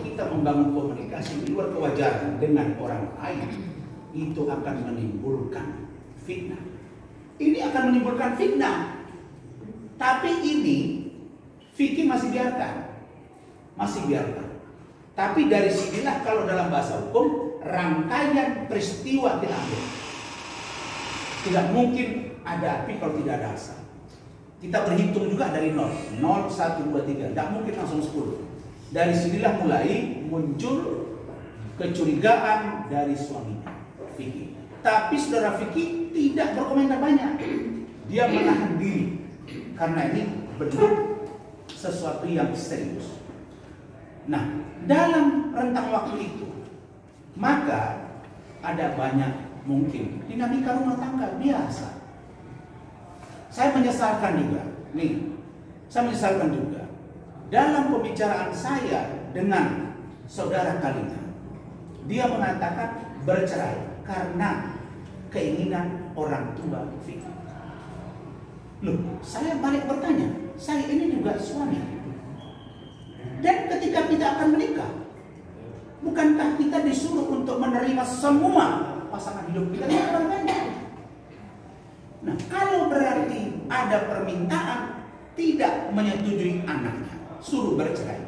kita membangun komunikasi di luar kewajaran dengan orang lain, itu akan menimbulkan fitnah. Ini akan menimbulkan fitnah. Tapi ini fikih masih biarkan. Tapi dari sinilah kalau dalam bahasa hukum rangkaian peristiwa kita ambil. Tidak mungkin ada api kalau tidak ada asap. Kita berhitung juga dari 0, 0, 1, 2, 3. Tidak mungkin langsung 10. Dari sinilah mulai muncul kecurigaan dari suaminya, Vicky. Tapi saudara Vicky tidak berkomentar banyak. Dia menahan diri. Karena ini belum sesuatu yang serius. Nah, dalam rentang waktu itu, maka ada banyak mungkin dinamika rumah tangga biasa. Saya menyesalkan juga dalam pembicaraan saya dengan saudara Kalina, dia mengatakan bercerai karena keinginan orang tua Vicky. Loh, saya balik bertanya, saya ini juga suami. Dan ketika kita akan menikah, bukankah kita disuruh untuk menerima semua pasangan hidup kita yang berbeda? Nah, kalau berarti ada permintaan tidak menyetujui anaknya, suruh bercerai,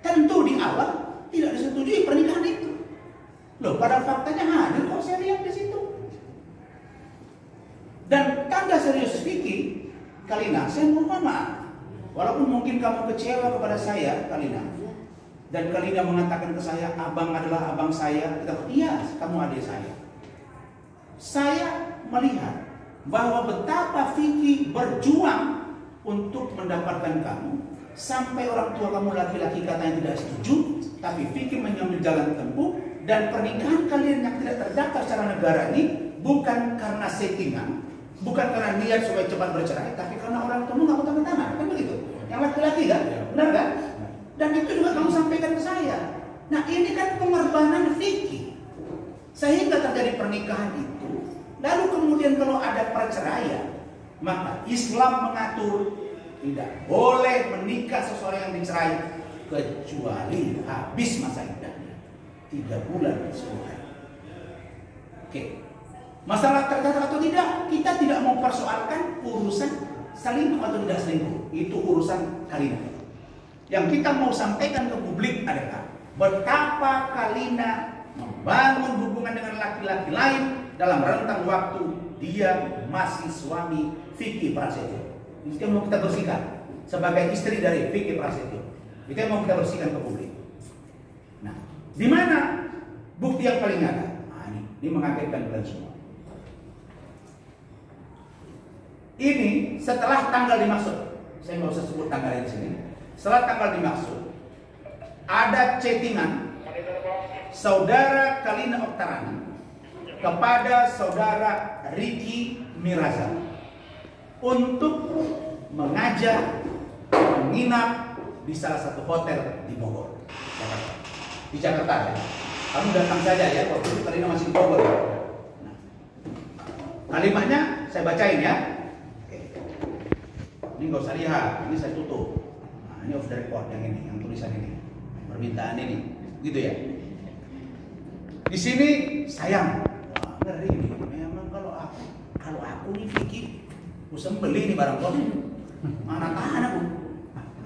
tentu di awal tidak disetujui pernikahan itu. Loh, pada faktanya hadir kok saya lihat di situ. Dan tanda serius Vicky, Kalina, saya mohon maaf. Walaupun mungkin kamu kecewa kepada saya, Kalina, dan Kalina mengatakan ke saya, abang adalah abang saya. Iya, kamu adik saya. Saya melihat bahwa betapa Vicky berjuang untuk mendapatkan kamu, sampai orang tua kamu laki-laki katanya tidak setuju, tapi Vicky mengambil jalan tempuh, dan pernikahan kalian yang tidak terdaftar secara negara ini bukan karena settingan, bukan karena niat supaya cepat bercerai, tapi karena orang tua nggak mau tanda tangan, kan begitu? Yang laki-laki kan, benar kan? Dan itu juga kamu sampaikan ke saya. Nah, ini kan pengorbanan Vicky, sehingga terjadi pernikahan itu. Lalu kemudian kalau ada perceraian, maka Islam mengatur tidak boleh menikah seseorang yang dicerai kecuali habis masa iddahnya 3 bulan 10 hari. Oke. Masalah tercatat atau tidak, kita tidak mau persoalkan urusan selingkuh atau tidak selingkuh. Itu urusan Kalina. Yang kita mau sampaikan ke publik adalah betapa Kalina membangun hubungan dengan laki-laki lain dalam rentang waktu dia masih suami Vicky Prasetyo. Itu yang mau kita bersihkan sebagai istri dari Vicky Prasetyo. Itu yang mau kita bersihkan ke publik. Nah, di mana bukti yang paling nyata? Nah, ini mengagetkan kalian semua. Ini setelah tanggal dimaksud, saya nggak usah sebut tanggal di sini. Setelah tanggal dimaksud, ada chattingan saudara Kalina Oktarani kepada saudara Ricky Miraza untuk mengajak menginap di salah satu hotel di Bogor, Jakarta. Di Jakarta ya. Kamu datang saja ya, waktu itu Kalina masih di Bogor. Nah, kalimatnya saya bacain ya. Ini nggak usah lihat, ini saya tutup. Nah, ini off the record yang ini, yang tulisan ini, permintaan ini, gitu ya. Di sini sayang, wah, ngeri ini. Memang kalau aku nih Vicky, aku sembeli nih barang kau, mana tahan aku.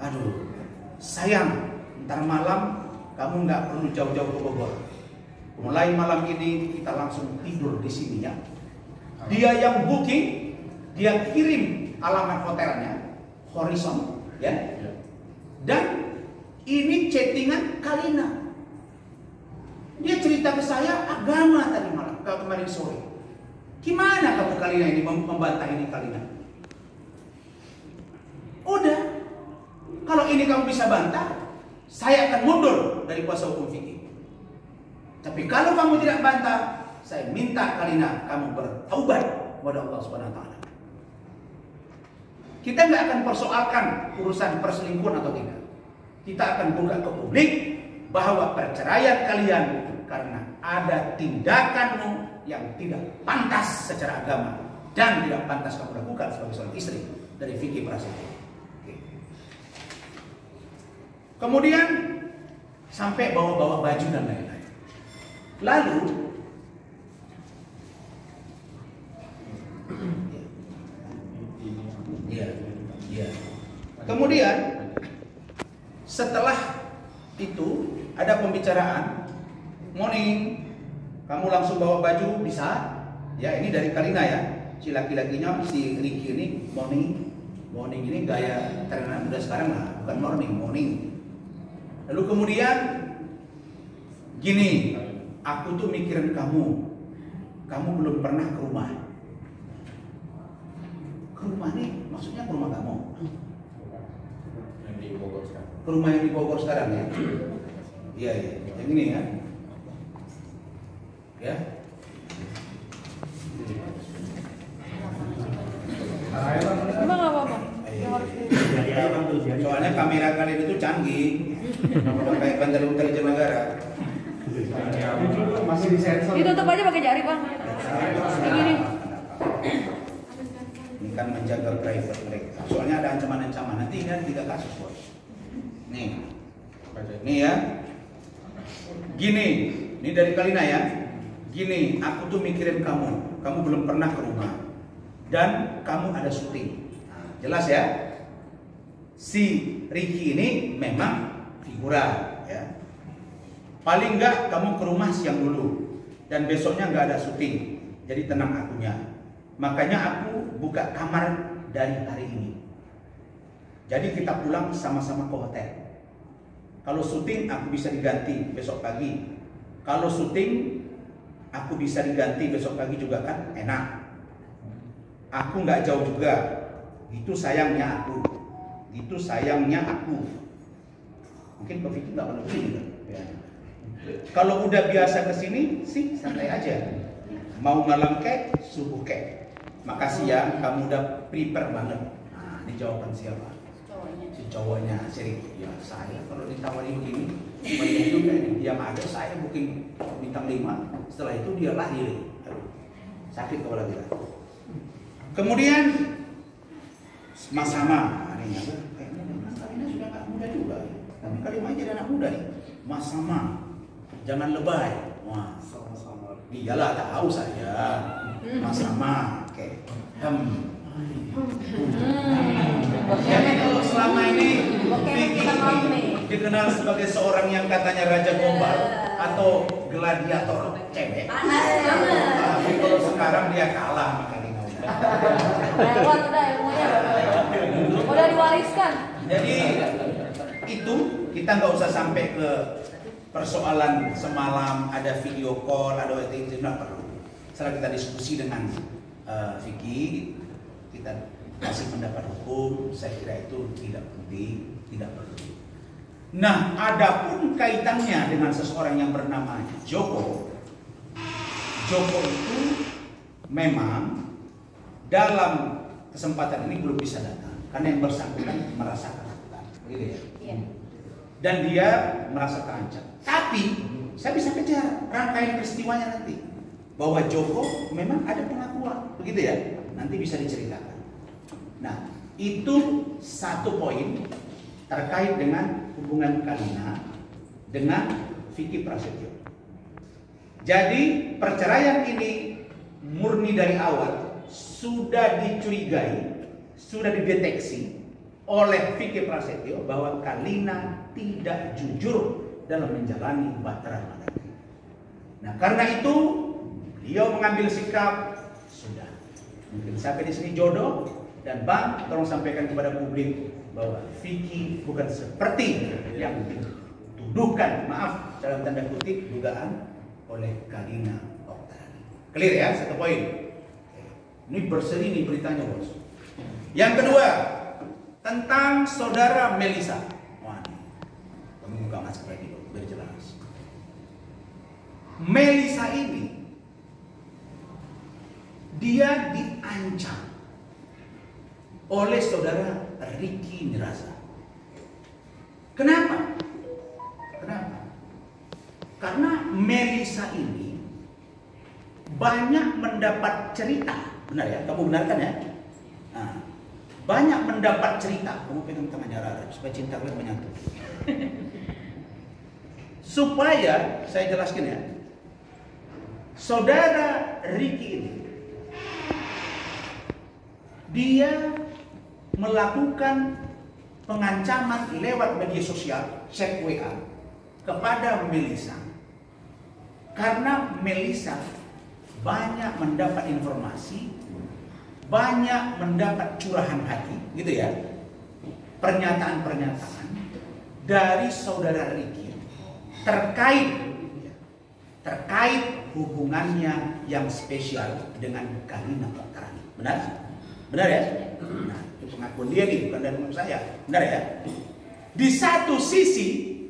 Aduh, sayang, ntar malam kamu nggak perlu jauh-jauh ke Bogor. Mulai malam ini kita langsung tidur di sini ya. Dia yang booking, dia kirim alamat hotelnya, Horizon, ya. Dan ini chattingan Kalina. Dia cerita ke saya agama tadi malam, kemarin sore. Gimana kamu Kalina ini membantah ini Kalina? Udah, kalau ini kamu bisa bantah, saya akan mundur dari kuasa hukum Vicky. Tapi kalau kamu tidak bantah, saya minta Kalina kamu bertaubat kepada Allah Subhanahu Wa Taala. Kita nggak akan persoalkan urusan perselingkuhan atau tidak. Kita akan buka ke publik bahwa perceraian kalian karena ada tindakanmu yang tidak pantas secara agama dan tidak pantas kamu lakukan sebagai seorang istri dari Vicky Prasetyo. Kemudian sampai bawa-bawa baju dan lain-lain. Lalu kemudian setelah itu ada pembicaraan, morning, kamu langsung bawa baju bisa? Ya, ini dari Kalina ya. Si laki-lakinya, si Ricky ini morning ini gaya terkenal udah sekarang lah, bukan morning. Lalu kemudian gini, aku tuh mikirin kamu belum pernah ke rumah. Ke rumah nih, maksudnya ke rumah kamu? Ke rumah yang di Bogor sekarang ya? Iya, yang ini ya. Ya. Emang nggak apa-apa. Soalnya kamera kalian itu canggih, pakai bandar intelijen negara. Masih disensor. Ditutup aja pakai jari, Bang. Kayak gini. Ini kan menjaga private mereka. Soalnya ada ancaman-ancaman. Nanti kan 3 kasus, Bos. Nih ya. Gini, ini dari Kalina ya. Gini, aku tuh mikirin kamu belum pernah ke rumah. Dan kamu ada syuting. Jelas ya? Si Ricky ini memang figura ya. Paling enggak kamu ke rumah siang dulu. Dan besoknya enggak ada syuting. Jadi tenang akunya. Makanya aku buka kamar dari hari ini. Jadi kita pulang sama-sama ke hotel. Kalau syuting aku bisa diganti besok pagi. Kalau syuting aku bisa diganti besok pagi juga kan enak. Aku nggak jauh juga. Itu sayangnya aku. Itu sayangnya aku. Mungkin Pak Vicky nggak perlu begini kan? Ya. Kalau udah biasa kesini sih santai aja. Mau malam kek, subuh kek. Makasih ya, kamu udah prepare banget. Nah, ini jawaban siapa? Si cowoknya, si Ricky. Ya saya kalau ditawari begini, banyak juga yang ada saya booking bintang 5. Setelah itu dia lahir. Sakit kepala kita. Kemudian Mas Sama, ini kayaknya Kalina sudah nggak muda juga. Tapi Kalina aja anak muda nih. Mas Sama, jangan lebay. Wah, sama-sama. Iyalah tahu saya. Mas Sama, oke. Jadi kalau selama ini Vicky dikenal sebagai seorang yang katanya raja gombal atau gladiator cewek. Tapi kalau sekarang dia kalah sama Kalina. Lewat udah ilmunya. Udah diwariskan. Jadi itu kita nggak usah sampai ke persoalan semalam ada video call, ada itu nggak perlu. Setelah kita diskusi dengan Vicky, kita kasih pendapat hukum, saya kira itu tidak penting, tidak perlu. Nah, adapun kaitannya dengan seseorang yang bernama Joko itu memang dalam kesempatan ini belum bisa datang karena yang bersangkutan merasa ketakutan, begitu ya? Iya. Dan dia merasa terancam. Tapi saya bisa kejar rangkaian peristiwanya nanti bahwa Joko memang ada pengakuan, begitu ya? Nanti bisa diceritakan. Nah, itu satu poin terkait dengan hubungan Kalina dengan Vicky Prasetyo. Jadi perceraian ini murni dari awal sudah dicurigai, sudah dideteksi oleh Vicky Prasetyo bahwa Kalina tidak jujur dalam menjalani bahtera Madani. Nah, karena itu beliau mengambil sikap sudah. Mungkin sampai di sini jodoh. Dan Bang, tolong sampaikan kepada publik bahwa Vicky bukan seperti yang dituduhkan, maaf dalam tanda kutip, dugaan oleh Kalina Oktaviani. Clear ya, satu poin. Ini berseri nih beritanya, Bos. Yang kedua, tentang saudara Melisa. Wah, kamu buka masker lagi, biar jelas. Melisa ini dia diancam oleh saudara Ricky Nirasa. Kenapa? Karena Melisa ini banyak mendapat cerita, benar ya? Kamu benarkan ya? Nah, banyak mendapat cerita. Kamu pegang tangannya Rara supaya cinta kalian menyatu. supaya saya jelaskan ya, saudara Ricky ini dia melakukan pengancaman lewat media sosial, chat WA kepada Melissa, karena Melissa banyak mendapat informasi, banyak mendapat curahan hati, gitu ya, pernyataan-pernyataan dari saudara Ricky terkait hubungannya yang spesial dengan Kalina Oktarani. Benar? Benar ya? Nah, itu pengakuan dia nih, bukan dari saya. Benar ya? Di satu sisi,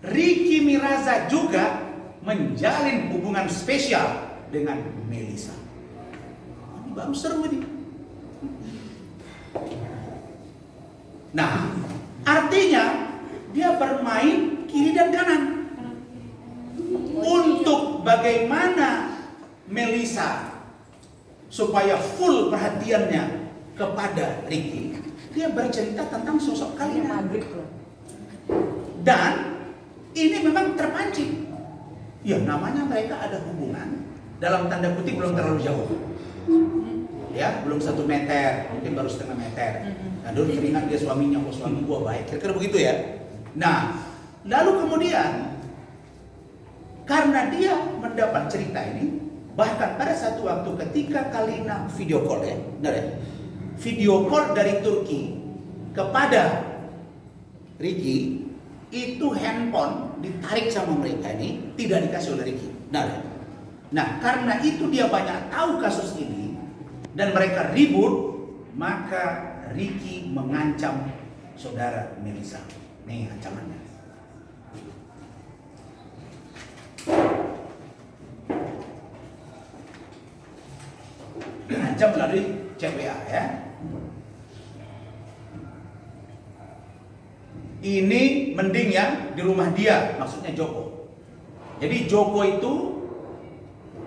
Ricky Miraza juga menjalin hubungan spesial dengan Melissa. Ini baru seru ini. Nah, artinya dia bermain kiri dan kanan. Untuk bagaimana Melissa supaya full perhatiannya kepada Ricky, dia bercerita tentang sosok Kalina. Dan ini memang terpancing. Ya, namanya mereka ada hubungan, dalam tanda kutip belum terlalu jauh. Ya, belum 1 meter, mungkin baru setengah meter. Nah, dulu teringat dia suaminya, oh suami gua baik, kira-kira begitu ya. Nah, lalu kemudian karena dia mendapat cerita ini, bahkan pada satu waktu ketika Kalina video call ya, benar ya? Video call dari Turki kepada Ricky, itu handphone ditarik sama mereka ini, tidak dikasih oleh Ricky. Benar ya? Nah, karena itu dia banyak tahu kasus ini dan mereka ribut, maka Ricky mengancam saudara Melissa. Nih ancamannya. Ancam melalui CWA ya. Ini mendingnya di rumah dia, maksudnya Joko. Jadi Joko itu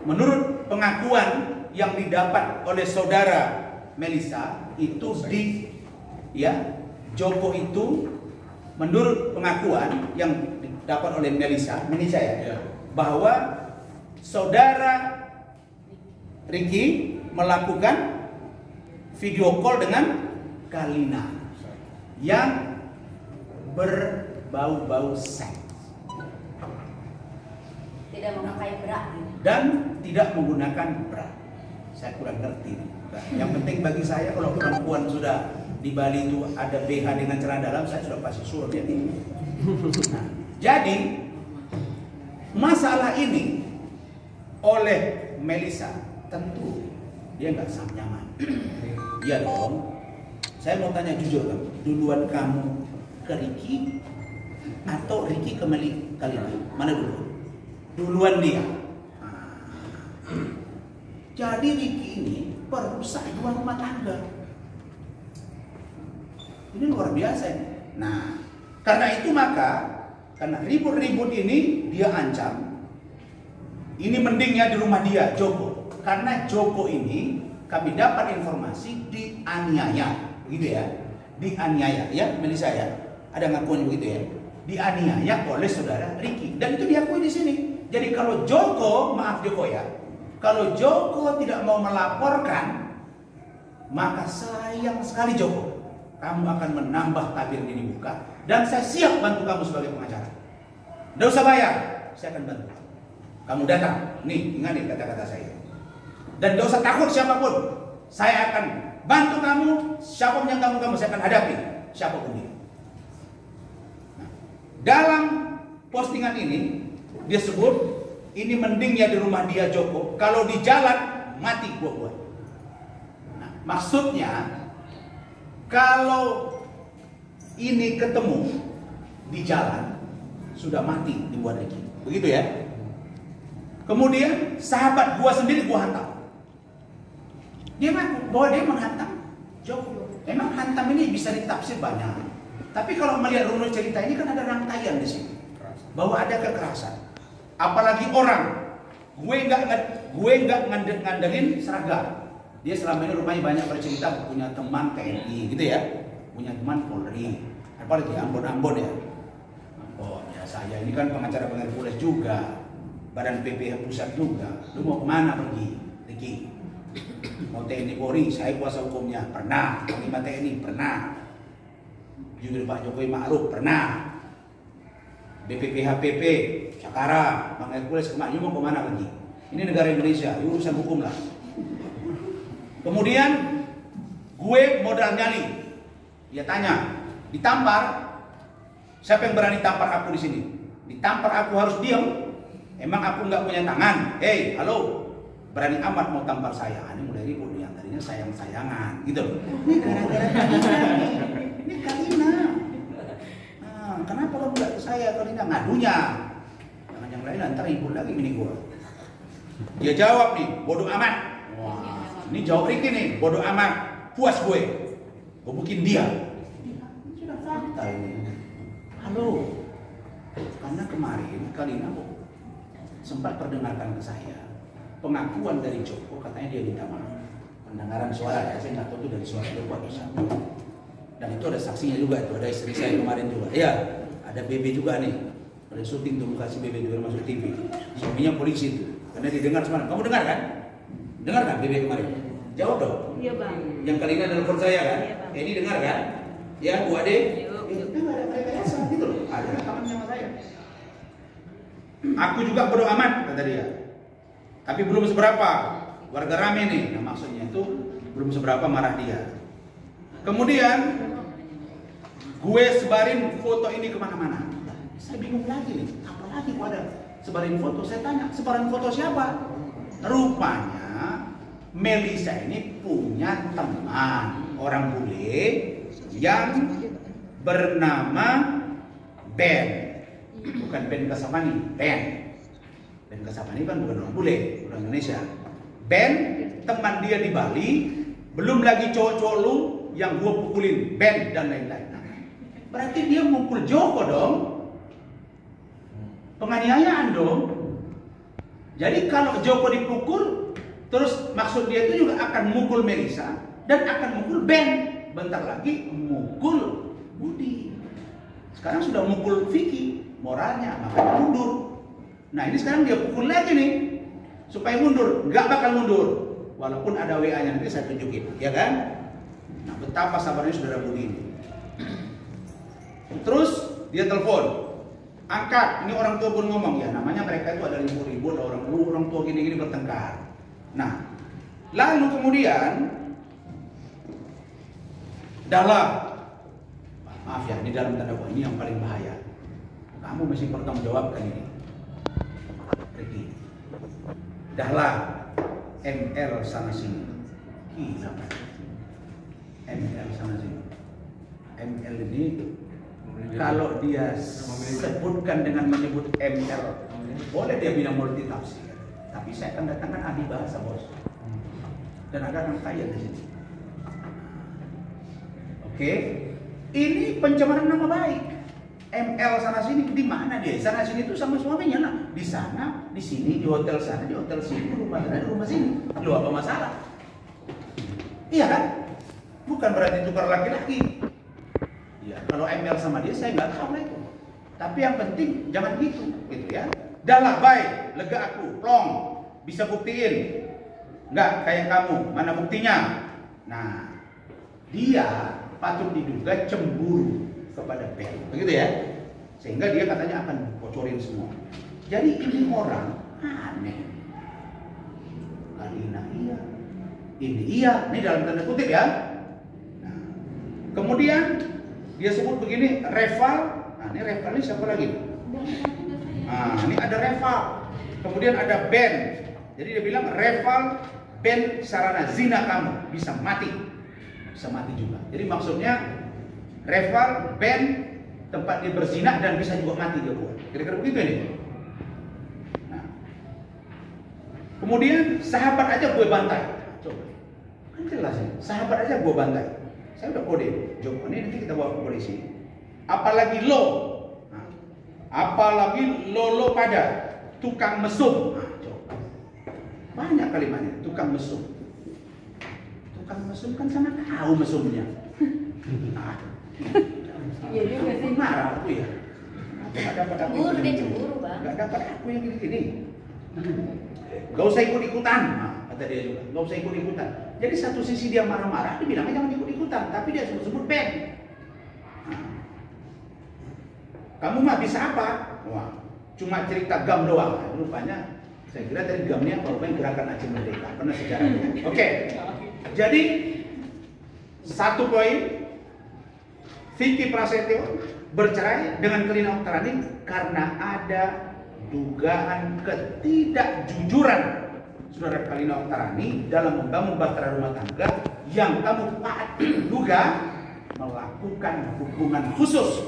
menurut pengakuan yang didapat oleh saudara Melissa itu Joko itu menurut pengakuan yang didapat oleh Melissa ya, bahwa saudara Ricky melakukan video call dengan Kalina yang berbau-bau seks Tidak memakai bra dan tidak menggunakan bra. Saya kurang ngerti. Yang penting bagi saya kalau perempuan sudah di Bali itu ada BH dengan celana dalam, saya sudah pasti suruh dia ini. Nah, jadi masalah ini oleh Melissa tentu dia nggak nyaman. Iya dong. Saya mau tanya jujur kan, duluan kamu ke Ricky atau Ricky ke Kalina? Mana dulu? Duluan dia. Nah, jadi Ricky ini perusak 2 rumah tangga. Ini luar biasa ini. Nah, karena itu maka karena ribut-ribut ini dia ancam. Ini mendingnya di rumah dia, Joko. Karena Joko ini kami dapat informasi dianiaya, gitu ya. Dianiaya ya, Melissa ya. Ada ngakuannya begitu ya. Dianiaya oleh saudara Ricky dan itu diakui di sini. Jadi kalau Joko, maaf Joko ya, kalau Joko tidak mau melaporkan, maka sayang sekali Joko. Kamu akan menambah tabir ini dibuka dan saya siap bantu kamu sebagai pengacara. Tidak usah bayar, saya akan bantu. Kamu datang, nih ingat nih kata-kata saya. Dan tidak usah takut siapapun, saya akan bantu kamu. Siapapun yang kamu saya akan hadapi, siapapun dia. Nah, dalam postingan ini dia sebut ini mendingnya di rumah dia Joko. Kalau di jalan mati gua. Nah, maksudnya kalau ini ketemu di jalan sudah mati dibuat Ricky. Begitu ya. Kemudian sahabat gua sendiri gua hantam. Dia mengaku bahwa dia menghantam Joko. Memang hantam ini bisa ditafsir banyak. Tapi kalau melihat runut cerita ini kan ada rangkaian di sini bahwa ada kekerasan. Apalagi orang, gue nggak ngandelin seragam. Dia selama ini rumahnya banyak bercerita punya teman TNI gitu ya, punya teman Polri, apalagi Ambon ya. Oh biasa Saya ini kan pengacara Hercules juga, Badan PPH pusat juga. Lu mau kemana pergi, Riki? Mau TNI Polri, saya kuasa hukumnya, pernah. Panglima TNI, pernah. Judul Pak Jokowi Ma'ruf, pernah. BPPH PP, sekarang Bang Hercules kemana? Mau kemana pergi? Ini negara Indonesia, urusan hukum lah. Kemudian gue modal nyali. Dia tanya, ditampar. Siapa yang berani tampar aku di sini? Ditampar aku harus diam. Emang aku nggak punya tangan? Hei, halo, berani amat mau tampar saya? Ini mulai ribut nih. Yang tadinya sayang-sayangan, gitu. Ini gara-gara Kalina. Ini Kalina. Nah, kenapa kamu nggak ke saya Kalina? Ngadunya. Jangan yang lain ntar ribut lagi ini gue. Dia jawab nih, bodoh amat. Wah, ini jawab Riki nih, bodoh amat. Puas gue bukin dia. Ini sudah fakta ini. Halo, karena kemarin Kalina sempat perdengarkan ke saya pengakuan dari Joko, katanya dia minta maaf. Pendengaran suara, saya nggak tahu itu dari suara Joko atau siapa. Dan itu ada saksinya juga, itu ada istri saya kemarin juga. Ya, ada Bebe juga nih. Ada syuting tuh, kasih Bebe juga masuk TV. Suaminya polisi itu, karena didengar semalam. Kamu dengar kan? Dengar kan Bebe kemarin? Jawab dong. Iya bang. Yang Kalina telepon saya kan? Iya, Bang. Ini dengar kan? Ya, Bu Ade. Yuk. Itu nggak ada rekayasa gitu loh. Ada rekaman sama saya. Aku juga bodo amat kata dia. Tapi belum seberapa. Warga rame nih. Nah maksudnya itu belum seberapa marah dia. Kemudian gue sebarin foto ini kemana-mana. Saya bingung lagi nih. Apalagi gua ada sebarin foto. Saya tanya, sebarin foto siapa? Rupanya Melisa ini punya teman orang bule yang bernama Ben, bukan Ben Kasamani, Ben Kasamani kan bukan orang bule, orang Indonesia. Ben teman dia di Bali, belum lagi cowok-cowok lu yang gua pukulin, Ben dan lain-lain. Berarti dia mukul Joko dong, penganiayaan dong. Jadi kalau Joko dipukul, terus maksud dia itu juga akan mukul Melisa dan akan mukul Ben. Bentar lagi mukul Budi. Sekarang sudah mukul Vicky, moralnya makanya mundur. Nah ini sekarang dia pukul lagi nih supaya mundur, nggak bakal mundur. Walaupun ada WA-nya nanti saya tunjukin, ya kan? Nah betapa sabarnya saudara Budi ini. Terus dia telepon, angkat. Ini orang tua pun ngomong ya, namanya mereka itu ada ribu-ribu orang tua gini-gini bertengkar. Nah, lalu kemudian dalam, maaf ya, ini dalam tanda kutip, ini yang paling bahaya. Kamu mesti bertanggung jawabkan ini, Ricky. Dahlah, ML sana sini. Gila, ML sana sini. ML ini kalau dia sebutkan dengan menyebut ML, boleh dia bilang multi tafsir. Tapi saya akan datangkan ahli bahasa bos, dan ada orang kaya di sini. Oke, ini pencemaran nama baik. ML sana sini di mana dia? Sana sini itu sama suaminya lah. Di sana, di sini, di hotel sana, di hotel sini, rumah sana, di rumah sini. Lu apa masalah? Iya kan? Bukan berarti tukar laki-laki. Ya, kalau ML sama dia saya nggak tahu lah itu. Tapi yang penting jangan gitu ya. Dah lah, baik, lega aku, plong, bisa buktiin. Enggak kayak kamu, mana buktinya? Nah, dia patut diduga cemburu kepada Ben, begitu ya? Sehingga dia katanya akan bocorin semua. Jadi ini orang aneh. Kalina iya, ini iya, ini dalam tanda kutip ya. Nah, kemudian dia sebut begini, Reval. Nah, ini Reval ini siapa lagi? Nah, ini ada Reval, kemudian ada Ben. Jadi dia bilang Reval, Ben sarana zina kamu bisa mati juga. Jadi maksudnya Reval, Ben tempat dia berzina dan bisa juga mati dia buat. Kira-kira begitu ini. Nah, kemudian sahabat aja gue bantai. Coba, kan jelas ya. Sahabat aja gue bantai. Saya udah kode, Joko ini nanti kita bawa ke polisi. Apalagi lo. Apalagi lolo pada tukang mesum. Nah, coba. Banyak kalimatnya, tukang mesum. Tukang mesum kan sama tahu mesumnya. Nah, Iya juga sih. marah aku ya. Nggak dapat aku Cemburu, yang dia gini. cemburu, Bang. Nggak dapat aku yang gini-gini. Gak usah ikut-ikutan, nah, kata dia juga. Gak usah ikut-ikutan. Jadi satu sisi dia marah-marah, dia bilangnya jangan ikut-ikutan, tapi dia sebut-sebut band. Nah. Kamu mah bisa apa? Wah, cuma cerita gam doang. Nah, rupanya saya kira dari gamnya apa? Rupanya gerakan Aceh Merdeka. Pernah sejarahnya. Oke. Jadi satu poin, Vicky Prasetyo bercerai dengan Kalina Oktarani karena ada dugaan ketidakjujuran Saudara Kalina Oktarani dalam membangun bahtera rumah tangga yang kamu duga melakukan hubungan khusus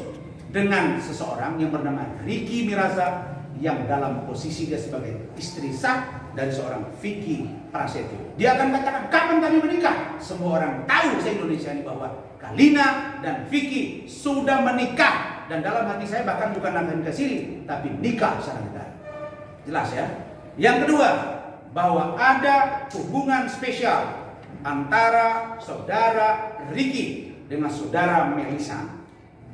dengan seseorang yang bernama Ricky Mirasa yang dalam posisi dia sebagai istri sah dari seorang Vicky Prasetyo. Dia akan katakan, kapan kami menikah? Semua orang tahu se-Indonesia ini bahwa Kalina dan Vicky sudah menikah. Dan dalam hati saya bahkan bukan akan ke sini, tapi nikah secara negara. Jelas ya? Yang kedua, bahwa ada hubungan spesial antara saudara Ricky dengan saudara Melisa.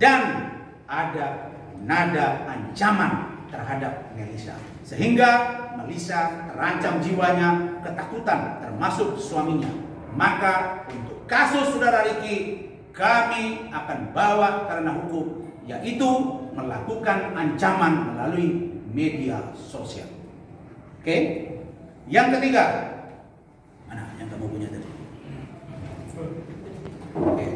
Dan ada nada ancaman terhadap Melisa, sehingga Melisa terancam jiwanya, ketakutan termasuk suaminya. Maka untuk kasus saudara Ricky kami akan bawa karena hukum, yaitu melakukan ancaman melalui media sosial. Oke? Yang ketiga, mana yang kamu punya tadi? Oke.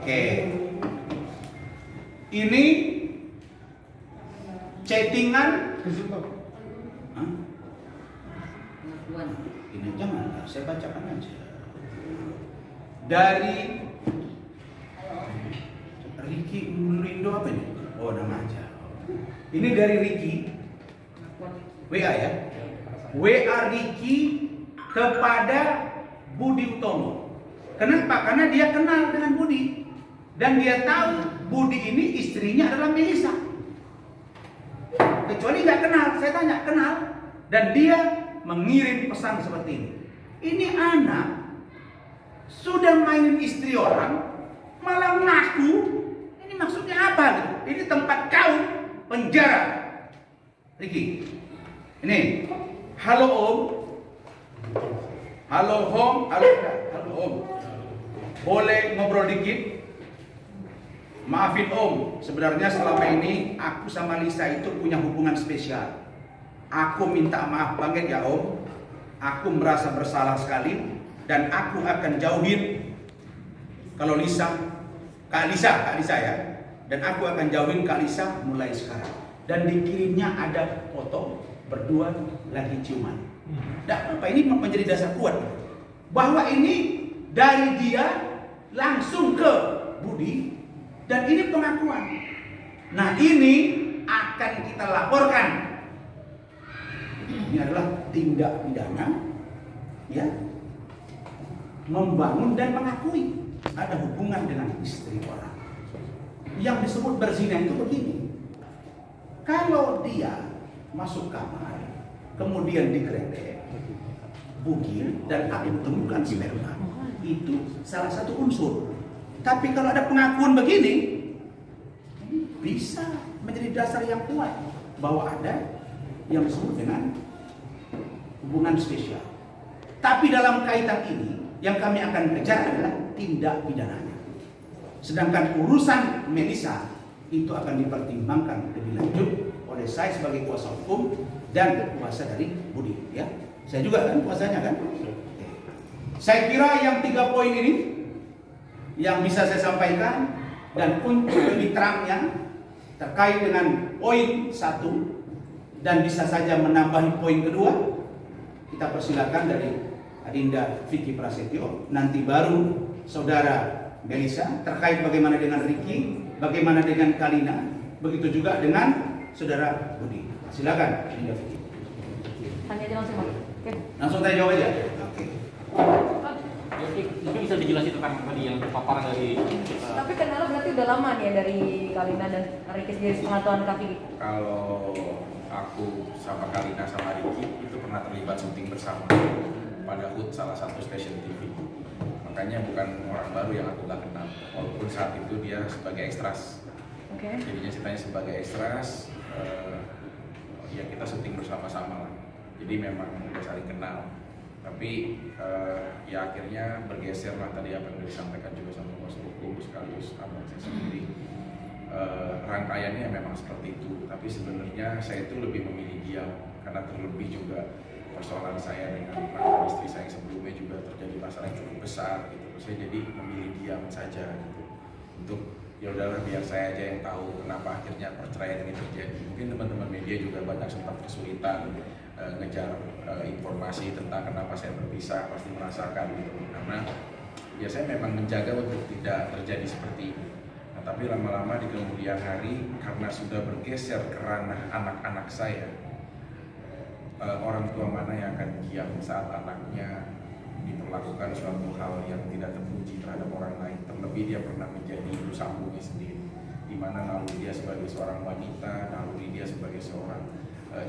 Oke. Ini chattingan. Hah? Ini jangan, saya bacakan aja. Dari Ricky Lindo apa ini? Oh, nama aja. Ini dari Ricky. WA ya. WA Ricky kepada Budi Utomo. Kenapa? Karena dia kenal dengan Budi. Dan dia tahu Budi ini istrinya adalah Melisa. Kecuali nggak kenal, saya tanya, kenal. Dan dia mengirim pesan seperti ini. Ini anak sudah mainin istri orang, malah ngaku. Ini maksudnya apa gitu? Ini tempat kau penjara. Ricky. Ini. Halo Om. Halo Om. Halo Om. Boleh ngobrol dikit? Maafin Om, sebenarnya selama ini aku sama Lisa itu punya hubungan spesial. Aku minta maaf banget ya Om. Aku merasa bersalah sekali dan aku akan jauhin kalau Kak Lisa ya. Dan aku akan jauhin Kak Lisa mulai sekarang. Dan dikirimnya ada foto berdua lagi ciuman. Nah, apa ini menjadi dasar kuat bahwa ini dari dia langsung ke Budi. Dan ini pengakuan. Nah, ini akan kita laporkan. Ini adalah tindak pidana, ya, membangun dan mengakui ada hubungan dengan istri orang. Yang disebut berzina itu begini. Kalau dia masuk kamar, kemudian digredek, bugil dan aku temukan sperma, itu salah satu unsur. Tapi kalau ada pengakuan begini, bisa menjadi dasar yang kuat bahwa ada yang disebut dengan hubungan spesial. Tapi dalam kaitan ini, yang kami akan kejar adalah tindak pidananya. Sedangkan urusan Melisa itu akan dipertimbangkan lebih lanjut oleh saya sebagai kuasa hukum dan kuasa dari Budi. Ya, saya juga kan kuasanya kan. Saya kira yang 3 poin ini yang bisa saya sampaikan, dan untuk lebih terangnya terkait dengan poin 1 dan bisa saja menambahi poin kedua, kita persilakan dari Adinda Vicky Prasetyo, nanti baru saudara Melisa terkait bagaimana dengan Ricky, bagaimana dengan Kalina, begitu juga dengan saudara Budi. Silakan Adinda Vicky. Tanya aja langsung, Bang. Oke. Langsung tanya jawab aja. Oke. Mungkin bisa dijelasin tentang tadi yang paparan dari Tapi kenalnya berarti udah lama nih ya dari Kalina dan Ricky sendiri pengetahuan Kak Vicky. Kalau aku sama Kalina sama Ricky itu pernah terlibat syuting bersama. pada HUT salah satu stasiun TV. Makanya bukan orang baru yang aku gak kenal, walaupun saat itu dia sebagai ekstras. Jadinya ceritanya sebagai ekstras, ya kita syuting bersama-sama lah. Jadi memang udah saling kenal. Tapi ya akhirnya bergeser lah tadi apa yang disampaikan juga sama Mas Hukum sekaligus abang saya sendiri. Rangkaiannya memang seperti itu. Tapi sebenarnya saya itu lebih memilih diam karena terlebih juga persoalan saya dengan mantan istri saya sebelumnya juga terjadi masalah yang cukup besar gitu. Saya jadi memilih diam saja gitu. Untuk ya udahlah biar saya aja yang tahu kenapa akhirnya perceraian ini terjadi. Mungkin teman-teman media juga banyak sempat kesulitan ngejar informasi tentang kenapa saya berpisah, pasti merasakan gitu. Karena ya saya memang menjaga untuk tidak terjadi seperti ini. Nah, tapi lama-lama di kemudian hari karena sudah bergeser ke ranah anak-anak saya, orang tua mana yang akan diam saat anaknya diperlakukan suatu hal yang tidak terpuji terhadap orang lain, terlebih dia pernah menjadi ibu sambungnya sendiri, di mana naluri dia sebagai seorang wanita, naluri dia sebagai seorang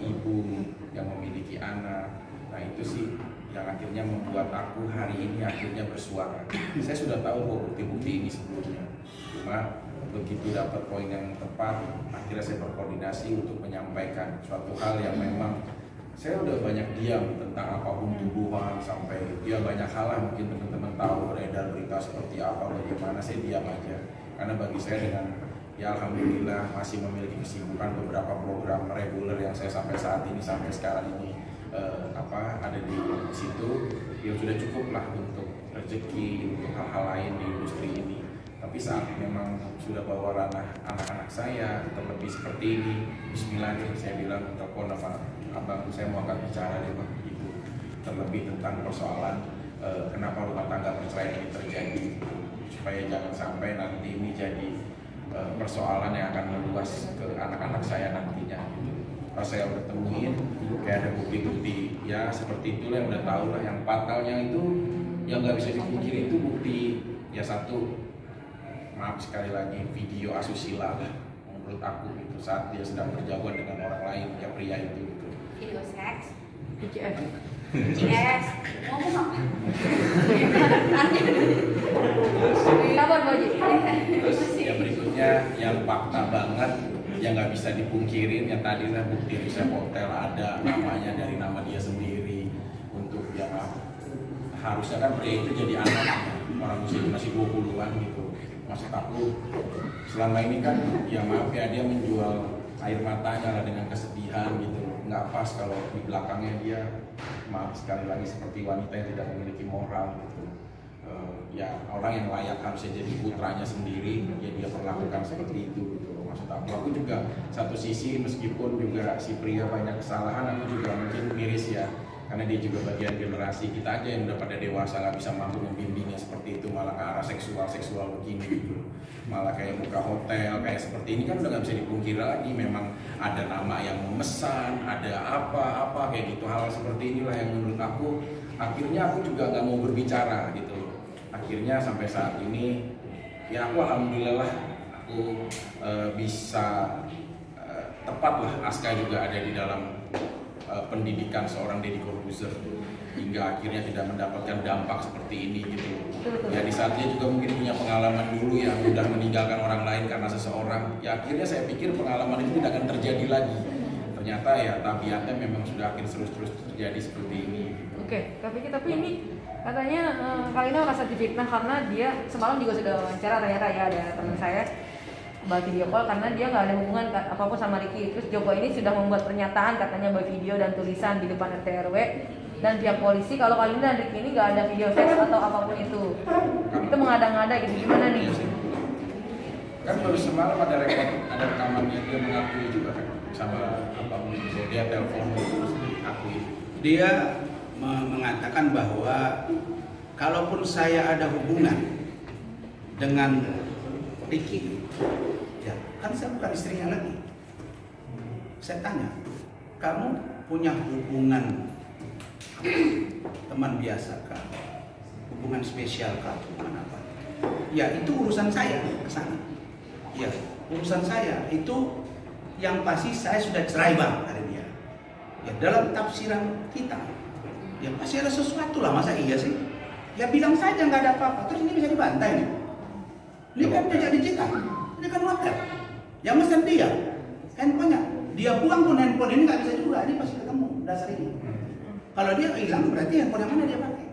ibu yang memiliki anak. Nah itu sih yang akhirnya membuat aku hari ini akhirnya bersuara. Saya sudah tahu bahwa bukti-bukti ini sebelumnya, cuma begitu dapat poin yang tepat, akhirnya saya berkoordinasi untuk menyampaikan suatu hal yang memang saya udah banyak diam tentang apapun tuduhan, sampai ya banyak hal lah mungkin teman-teman tahu beredar berita seperti apa, bagaimana, saya diam aja. Karena bagi saya dengan ya alhamdulillah masih memiliki kesibukan beberapa program reguler yang saya sampai saat ini, sampai sekarang ini ada di situ, ya sudah cukup lah untuk rezeki, untuk hal-hal lain di industri ini. Tapi saat memang sudah bawa ranah anak-anak saya, terlebih seperti ini, bismillah nih, saya bilang telepon sama abang, saya mau akan bicara deh bang, gitu. Terlebih tentang persoalan kenapa rumah tangga perceraian ini terjadi, supaya jangan sampai nanti ini jadi persoalan yang akan meluas ke anak-anak saya nantinya. Gitu. Pas saya udah temuin, kayak ada bukti-bukti, ya seperti itulah yang udah tahu lah. Yang fatalnya itu, yang nggak bisa dipungkiri itu bukti, ya satu, maaf sekali lagi, video asusila lah menurut aku itu saat dia sedang berjauhan dengan orang lain, ya pria itu gitu. Video seks, Yes. ngomong apa? Sabar Bu Haji. Terus yang berikutnya yang fakta banget, yang nggak bisa dipungkirin, yang tadinya bukti resep hotel ada namanya dari nama dia sendiri, untuk yang harusnya kan pria itu jadi anak orang usia masih 20-an gitu. Maksud aku selama ini kan ya maaf ya, dia menjual air matanya lah dengan kesedihan gitu, nggak pas kalau di belakangnya dia, maaf sekali lagi, seperti wanita yang tidak memiliki moral gitu. Ya orang yang layak harusnya jadi putranya sendiri, ya dia perlakukan seperti itu gitu. Maksud aku juga satu sisi meskipun juga si pria banyak kesalahan, aku juga mungkin miris ya, karena dia juga bagian generasi kita aja yang udah pada dewasa nggak bisa mampu membimbingnya seperti itu, malah ke arah seksual begini gitu, malah kayak buka hotel kayak seperti ini kan udah nggak bisa dipungkiri lagi, memang ada nama yang memesan, ada apa kayak gitu. Hal seperti inilah yang menurut aku akhirnya aku juga nggak mau berbicara gitu. Akhirnya sampai saat ini ya aku alhamdulillah aku bisa tepat lah, Aska juga ada di dalam pendidikan seorang Deddy Corbuzier, hingga akhirnya tidak mendapatkan dampak seperti ini gitu. Ya di saat dia juga mungkin punya pengalaman dulu yang udah meninggalkan orang lain karena seseorang, ya akhirnya saya pikir pengalaman itu tidak akan terjadi lagi. Ternyata ya tabiatnya memang sudah akan terus terjadi seperti ini. Oke, tapi ini katanya Kalina merasa difitnah karena dia semalam juga sudah wawancara, ternyata ya ada teman saya by video call karena dia nggak ada hubungan apapun sama Ricky. Terus Joko ini sudah membuat pernyataan katanya by video dan tulisan di depan RT RW dan pihak polisi kalau Kalina dan Ricky ini nggak ada video seks atau apapun itu mengada-ngada gitu. Gimana nih? Kan baru semalam ada rekamannya, dia mengakui juga kan sama apapun itu, dia telepon terus diakui. Dia mengatakan bahwa kalaupun saya ada hubungan dengan Ricky, ya kan saya bukan istrinya lagi. Saya tanya, kamu punya hubungan teman biasa kah? Hubungan spesial kah? Hubungan apa? Ya itu urusan saya ke sana. Ya urusan saya itu yang pasti saya sudah cerai bang, kata dia. Ya dalam tafsiran kita Ya pasti ada sesuatu lah, masa iya sih? Ya bilang saja nggak ada apa-apa, terus ini bisa dibantai nih. Ini kan jejak digital, ini kan hotel. Yang mesen dia, handphonenya. Dia buang pun handphone ini nggak bisa juga, ini pasti ketemu dasar ini. Kalau dia hilang berarti handphone yang mana dia pakai?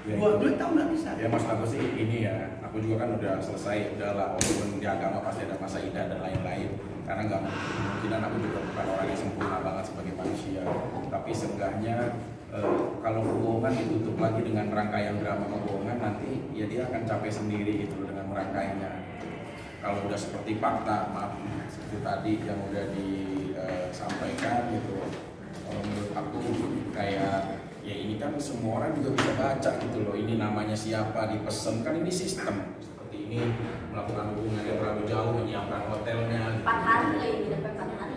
Dua tahun nggak bisa. Ya maksud aku sih ini ya, aku juga kan udah selesai, udahlah walaupun di agama pasti ada masa indah dan lain-lain. Karena nggak mungkin aku juga bukan orang yang sempurna banget sebagai manusia. Tapi seenggaknya kalau kebohongan ditutup lagi dengan rangkaian drama kebohongan, nanti ya dia akan capek sendiri gitu loh dengan merangkainya. Kalau udah seperti fakta, maaf seperti tadi yang udah disampaikan gitu, menurut aku kayak ya ini kan semua orang juga bisa baca gitu loh, ini namanya siapa, dipesen, kan ini sistem seperti ini, melakukan hubungan yang terlalu jauh, menyiapkan hotelnya 4 hari lagi di depan 4 hari.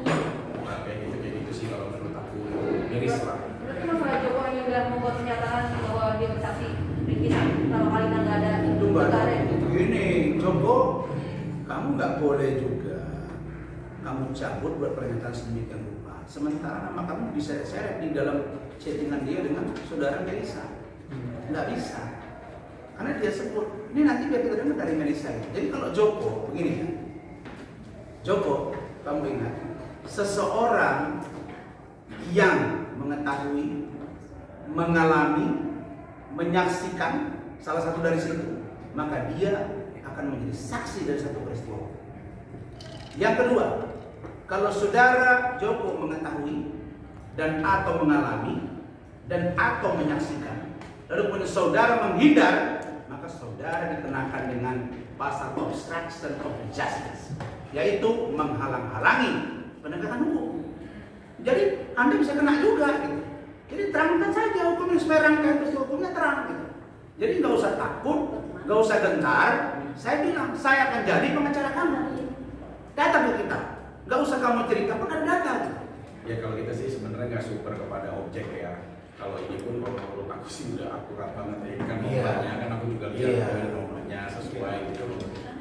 Nah kayak gitu sih kalau menurut aku miris lah. Berarti masalah Joko yang udah membuat pernyataan bahwa dia bersaksi Ricky kalau Kalina nggak ada Itu mbak, ini Joko, kamu nggak boleh juga kamu cabut buat pernyataan sedemikian rupa. Sementara nama kamu diseret-seret di dalam chattingan dia dengan saudara Melisa. Nggak bisa. Karena dia sebut, ini nanti biar kita dengar dari Melisa. Jadi kalau Joko, begini ya. Joko, kamu ingat, seseorang yang mengetahui, mengalami, menyaksikan salah satu dari situ, maka dia akan menjadi saksi dari satu peristiwa. Yang kedua, kalau saudara Joko mengetahui dan atau mengalami dan atau menyaksikan, lalu kemudian saudara menghindar, maka saudara dikenakan dengan pasal obstruction of justice, yaitu menghalang-halangi penegakan hukum. Jadi Anda bisa kena juga gitu. Jadi terangkan saja hukumnya supaya rangkaian peristiwa hukumnya terang gitu. Jadi nggak usah takut, nggak usah gentar. Saya bilang saya akan jadi pengacara kamu. Datang ke kita, nggak usah kamu cerita pun ada data. Gitu. Ya kalau kita sih sebenarnya nggak super kepada objek ya. Kalau ini pun kalau menurut aku sih udah akurat banget ya. Kan nomornya kan aku juga lihat nomornya sesuai gitu.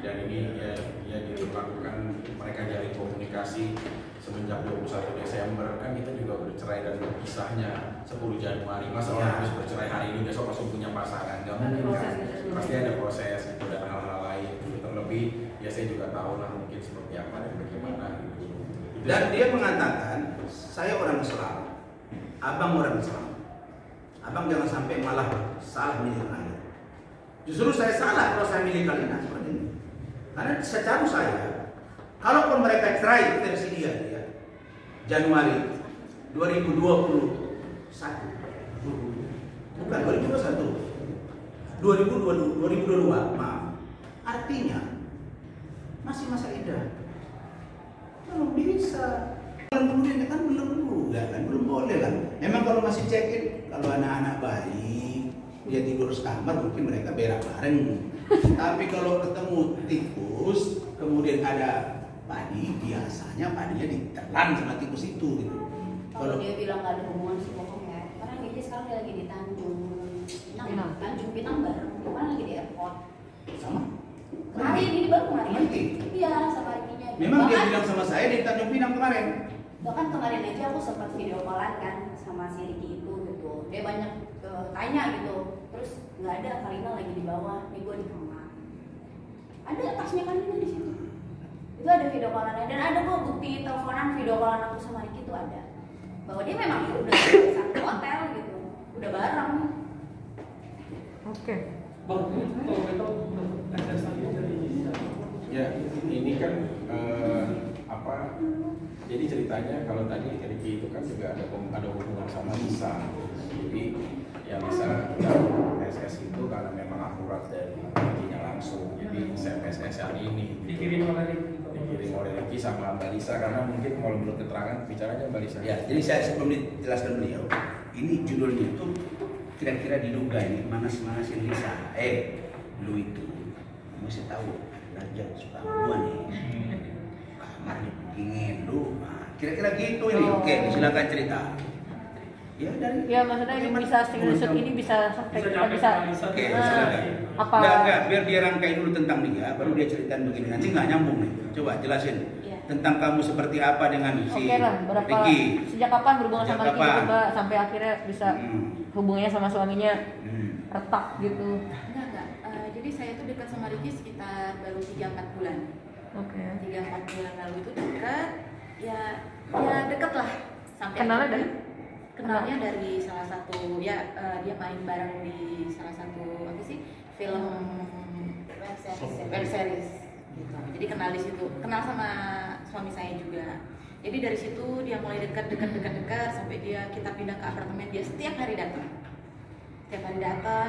Dan ini ya dilakukan mereka jalin komunikasi semenjak 21 Desember kan kita juga bercerai dan berpisahnya 10 Januari. Masa orang harus bercerai hari ini besok langsung punya pasangan? Gak mungkin kan? Pasti ada proses gitu dan hal-hal lain. Terlebih ya saya juga tahu lah mungkin seperti apa dan bagaimana gitu. Dan dia mengatakan saya orang Islam, abang orang Islam. Abang jangan sampai malah salah milih Kalina. Justru saya salah kalau saya milih Kalina seperti ini. Karena secara saya, kalaupun mereka cerai versi dia Januari 2021, bukan 2021, 2022, maaf. Artinya masih masa idah. Belum bisa. Kemudian kan belum juga kan, belum boleh kan. Memang kalau masih check-in, kalau anak-anak bayi dia tidur sekamar mungkin mereka berak bareng. Tapi kalau ketemu tikus, kemudian ada padi, biasanya padinya ditelan sama tikus itu gitu. Kalau dia bilang nggak ada hubungan sih bohong ya. Karena dia sekarang dia lagi di Tanjung Pinang bareng, bukan lagi di airport. Sama. Kemarin ini baru kemarin. Nanti. Iya, sama Ricky-nya. Memang dia bilang sama saya di Tanjung Pinang kemarin. Bahkan kemarin aja aku sempat video callan kan sama si Ricky itu gitu. Dia banyak tanya gitu. Terus nggak ada, Kalina lagi di bawah, nih gue di kamar. Ada tasnya Kalina di situ. Itu ada video callannya dan ada kok bukti teleponan video callan aku sama Ricky itu ada. Bahwa dia memang udah di satu hotel gitu, udah bareng. Oke. Ya ini kan jadi ceritanya kalau tadi Ricky itu kan juga ada hubungan sama Lisa. Jadi ya Lisa SS itu karena memang akurat dari Ricky-nya langsung. Jadi SMS hari ini dikirim oleh Ricky sama Mbak Lisa karena mungkin kalau menurut keterangan bicaranya Mbak Lisa. Ya, jadi saya sebelum dijelaskan beliau, ini judulnya itu kira-kira diduga ini manas-manasin Lisa. Lu itu mesti tahu Raja suka gua nih. Kamar dipingin lu. Nah, kira-kira gitu ini. Oke, silakan cerita. Ya dari. Ya maksudnya ini bisa screenshot ini bisa sampai kita bisa. Oke, silakan. Apa? Enggak, biar dia rangkai dulu tentang dia, baru dia ceritain begini. Nanti nggak nyambung nih. Coba jelasin. Ya. tentang kamu seperti apa dengan si Oke lah, Ricky. sejak kapan berhubungan Sejak sama Ricky kapan? gitu, Mbak, sampai akhirnya bisa hubungannya sama suaminya retak gitu. Enggak. Jadi saya tuh dekat sama Ricky sekitar baru 3-4 bulan. Oke. 3-4 bulan lalu itu dekat, ya dekat lah. Sampai Kenalnya akhirnya- dari? Kenalnya dari salah satu, ya dia main bareng di salah satu apa sih film web series gitu. Jadi kenal di situ, kenal sama suami saya juga. Jadi dari situ dia mulai dekat sampai kita pindah ke apartemen. Dia setiap hari datang,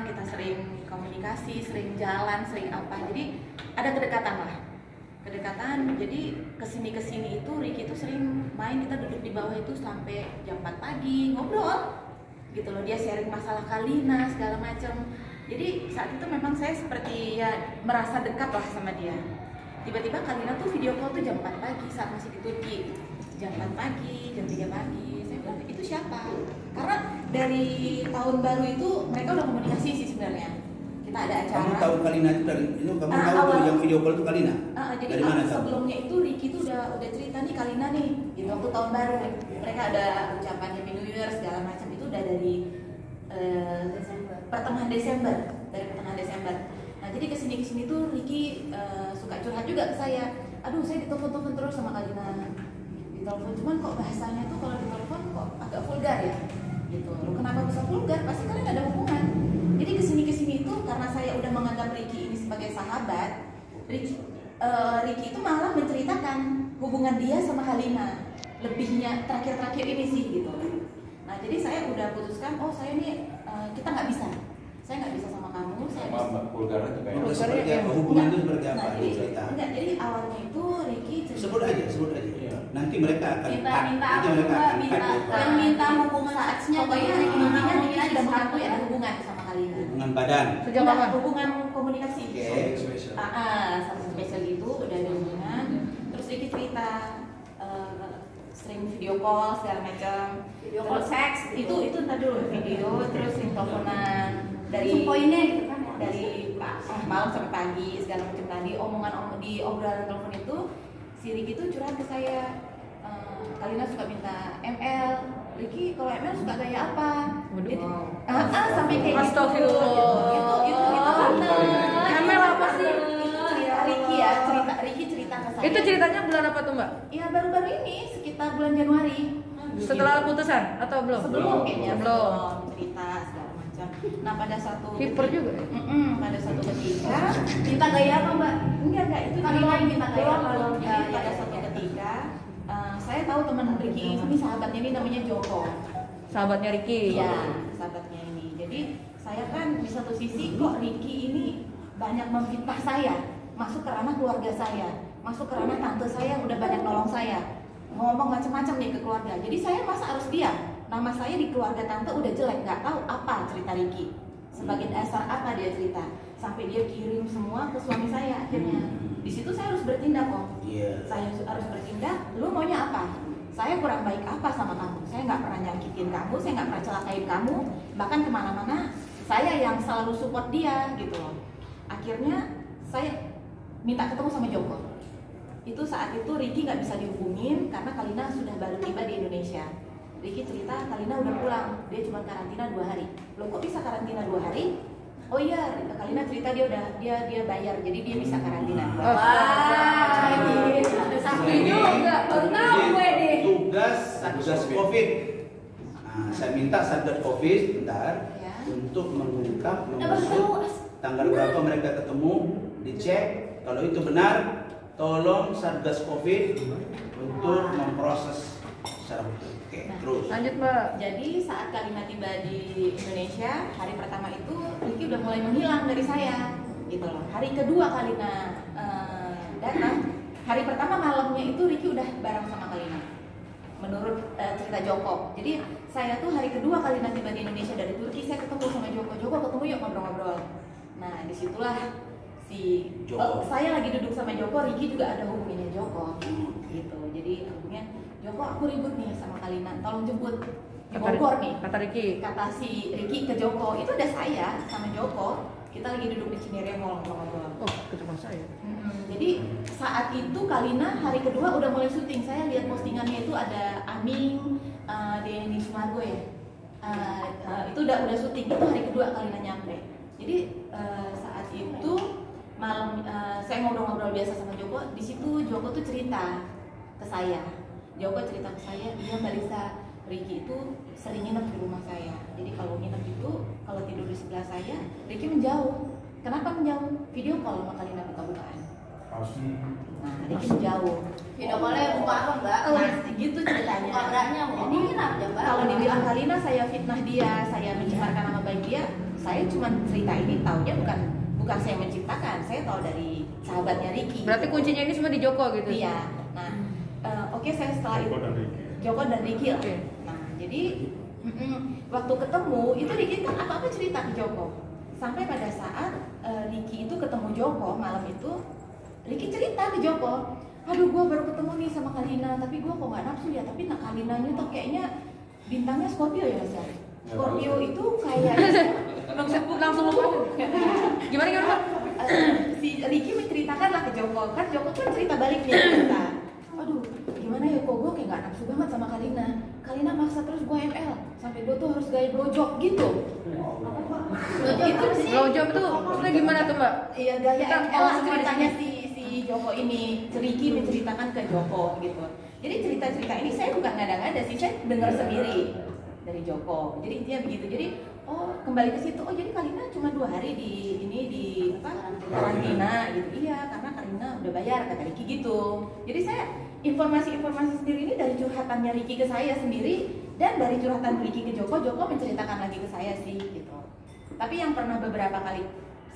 kita sering komunikasi, sering jalan, sering apa. Jadi ada kedekatan lah. Jadi kesini itu Ricky itu sering main, kita duduk di bawah itu sampai jam 4 pagi ngobrol gitu loh. Dia sharing masalah Kalina segala macam. Jadi saat itu memang saya seperti ya merasa dekat lah sama dia. Tiba-tiba Kalina tuh video call tuh jam 4 pagi saat masih di Turki. Jam 4 pagi, jam 3 pagi. Saya bilang, itu siapa? Karena dari tahun baru itu mereka udah komunikasi sih sebenarnya. Kita ada acara. Kamu tahu Kalina itu dari itu kamu tahu tuh yang video call itu Kalina? Jadi dari mana tahu? sebelumnya itu Ricky tuh udah cerita nih Kalina nih gitu waktu tahun baru. Mereka ada ucapan Happy New Year segala macam itu udah dari pertengahan Desember. Nah jadi kesini tuh Ricky suka curhat juga ke saya. Aduh saya ditelepon terus sama Kalina. Ditelepon cuman kok bahasanya tuh kalau ditelepon kok agak vulgar ya. Gitu. Loh, kenapa bisa vulgar? Pasti kalian ada hubungan. Jadi kesini itu karena saya udah menganggap Ricky ini sebagai sahabat, Ricky itu malah menceritakan hubungan dia sama Kalina. Lebihnya terakhir ini sih gitu. Nah jadi saya udah putuskan, saya ini kita nggak bisa. Saya nggak bisa sama kamu. Saya bisa. Vulgar itu kayak Itu seperti apa? Hubungan itu seperti apa? Nah, jadi, Cerita. jadi awalnya itu Ricky Sebut aja. Nanti mereka akan minta nanti apa mereka Mbak? akan Minta cut. yang minta hubungan saatnya pokoknya intinya Ricky sudah mengakui ada hubungan sama Kalina. Hubungan badan. Sejak kapan? Hubungan komunikasi. Oke. Sama spesial itu udah ada hubungan. Terus Ricky cerita sering video call segala macam. Video call seks itu ntar dulu video, terus sering teleponan dari poinnya gitu kan dari malam sampai pagi segala macam tadi di obrolan telepon itu si Ricky itu curhat ke saya. Kalina suka minta ML. Ricky kalau ML suka gaya apa? Sampai kayak gitu. Astagfirullah. Itu ML apa sih? Ricky cerita ke saya. Itu ceritanya bulan apa tuh, Mbak? Ya baru-baru ini sekitar bulan Januari. Setelah putusan atau belum? Sebelum kayaknya Belum. cerita segala macam. Nah pada satu Hiper juga ya? pada satu ketika minta gaya apa Mbak? Enggak itu Kalina yang minta gaya apa? Jadi pada satu ketika saya tahu teman Ricky ini sahabatnya ini namanya Joko. Sahabatnya Ricky. Iya, sahabatnya ini. Jadi saya kan di satu sisi kok Ricky ini banyak memfitnah saya, masuk ke ranah keluarga saya, masuk ke ranah tante saya yang udah banyak nolong saya, ngomong macam-macam nih ke keluarga. Jadi saya masa harus diam? Nama saya di keluarga tante udah jelek, nggak tahu apa cerita Ricky. Sebagai dasar apa dia cerita? Sampai dia kirim semua ke suami saya akhirnya. Di situ saya harus bertindak kok. Saya harus bertindak. Lu maunya apa? Saya kurang baik apa sama kamu? Saya nggak pernah nyakitin kamu, saya nggak pernah celakain kamu. Bahkan kemana-mana saya yang selalu support dia gitu loh. Akhirnya saya minta ketemu sama Joko. Itu saat itu Ricky nggak bisa dihubungin karena Kalina sudah baru tiba di Indonesia. Ricky cerita Kalina udah pulang, dia cuma karantina 2 hari. Loh kok bisa karantina 2 hari? Oh iya, Kalina cerita dia bayar, jadi dia bisa karantina. Wah, sakti juga, baru tahu gue deh. Tugas COVID. Nah, saya minta Satgas COVID bentar untuk mengungkap mengusut tanggal berapa mereka ketemu, dicek. Kalau itu benar, tolong Satgas COVID untuk memproses secara hukum. Oke, terus. Lanjut, Mbak. Jadi saat Kalina tiba di Indonesia, hari pertama itu Ricky udah mulai menghilang dari saya, gitu loh. Hari kedua Kalina datang, hari pertama malamnya itu Ricky udah bareng sama Kalina. Menurut cerita Joko. Jadi saya tuh hari kedua Kalina tiba di Indonesia dari Turki, saya ketemu sama Joko. Joko ketemu yuk ngobrol-ngobrol. Nah disitulah saya lagi duduk sama Joko, Ricky juga ada hubungannya Joko, gitu. Jadi hubungnya Joko, aku ribut nih sama Kalina, tolong jemput di Bogor nih. Kata Ricky. Kata si Ricky ke Joko, itu ada saya sama Joko kita lagi duduk di Cineria Mall ngobrol. Oh, ke rumah saya. Jadi saat itu Kalina hari kedua udah mulai syuting. Saya lihat postingannya itu ada Aming, Denny Sumargo ya. Itu udah syuting. Itu hari kedua Kalina nyampe. Jadi saat itu malam saya ngobrol-ngobrol biasa sama Joko. Di situ Joko tuh cerita ke saya. Joko cerita ke saya, dia Mbak Lisa, Ricky itu sering nginep di rumah saya. Jadi kalau nginep itu, kalau tidur di sebelah saya, Ricky menjauh. Kenapa menjauh? Video call sama Kalina buka-bukaan. Nah, Ricky menjauh. Video call-nya buka apa enggak? Nah, gitu ceritanya. Buka geraknya, Jadi aja, Mbak. kalau dibilang Kalina saya fitnah dia, saya mencemarkan nama baik dia, saya cuma cerita ini taunya bukan saya menciptakan, saya tahu dari sahabatnya Ricky. Berarti kuncinya ini semua di Joko gitu? Iya. Nah, oke, saya setelah itu Joko dan Ricky lah. Oke. Nah, jadi waktu ketemu itu Ricky kan apa-apa cerita ke Joko. Sampai pada saat Ricky itu ketemu Joko malam itu, Ricky cerita ke Joko, aduh gue baru ketemu nih sama Kalina, tapi gue kok gak nafsu ya, tapi Kalinanya tuh kayaknya bintangnya Scorpio ya Mas ya. Scorpio itu kayak langsung lupa. Gimana? Si Ricky menceritakan lah ke Joko, kan Joko kan cerita balik nih cerita. Aduh, gimana ya kok gue kayak gak nafsu banget sama Kalina. Kalina maksa terus gue ML, sampai gue tuh harus gaya blowjob gitu. Itu sih. Blowjob tuh maksudnya gimana tuh Mbak? Iya, gaya Kita ML semua di ceritanya si Joko ini, Ricky menceritakan ke Joko gitu. Jadi cerita-cerita ini saya bukan ngada-ngada sih, saya dengar sendiri dari Joko. Jadi intinya begitu. Jadi kembali ke situ. Oh, jadi Kalina cuma 2 hari di karantina gitu. Iya, karena Kalina udah bayar kata Ricky gitu. Jadi saya informasi sendiri ini dari curhatannya Ricky ke saya sendiri dan dari curhatan Ricky ke Joko menceritakan lagi ke saya sih gitu. Tapi yang pernah beberapa kali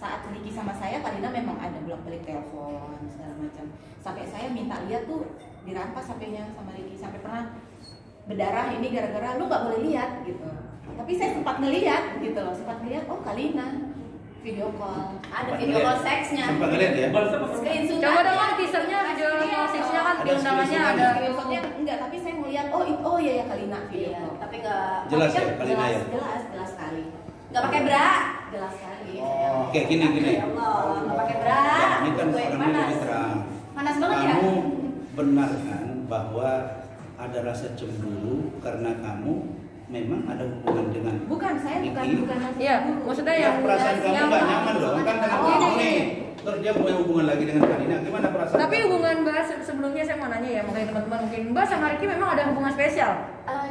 saat Ricky sama saya, Kalina memang ada bolak-balik telepon segala macam. Sampai saya minta lihat tuh dirampas HP-nya sama Ricky, sampai pernah berdarah ini gara-gara lu nggak boleh lihat gitu. Tapi saya sempat ngelihat gitu loh, oh Kalina video call, ada video call seksnya. Sempat ngeliat ya? Screenshot. Coba dong teasernya video call seksnya kan di undangannya ada. Screenshotnya enggak, tapi saya ngelihat oh iya ya Kalina video call. Tapi enggak Jelas ya Kalina ya? Jelas sekali. enggak pakai bra. Jelas sekali. Oke, gini. Ya Allah, enggak pakai bra. Ini kan Gue orang panas. lebih terang. Panas banget ya? Kamu benar kan bahwa ada rasa cemburu karena kamu memang ada hubungan dengan Bukan, saya bukan Ricky? maksud Iya, cemburu. maksudnya Ya, yang perasaan kamu yang nggak nyaman dong kan karena Oh, kamu ini. nih. Terus dia punya hubungan lagi dengan Kalina. Gimana perasaan? Tapi kamu? hubungan Mbak sebelumnya saya mau nanya ya, mungkin teman-teman mungkin Mbak sama Ricky memang ada hubungan spesial.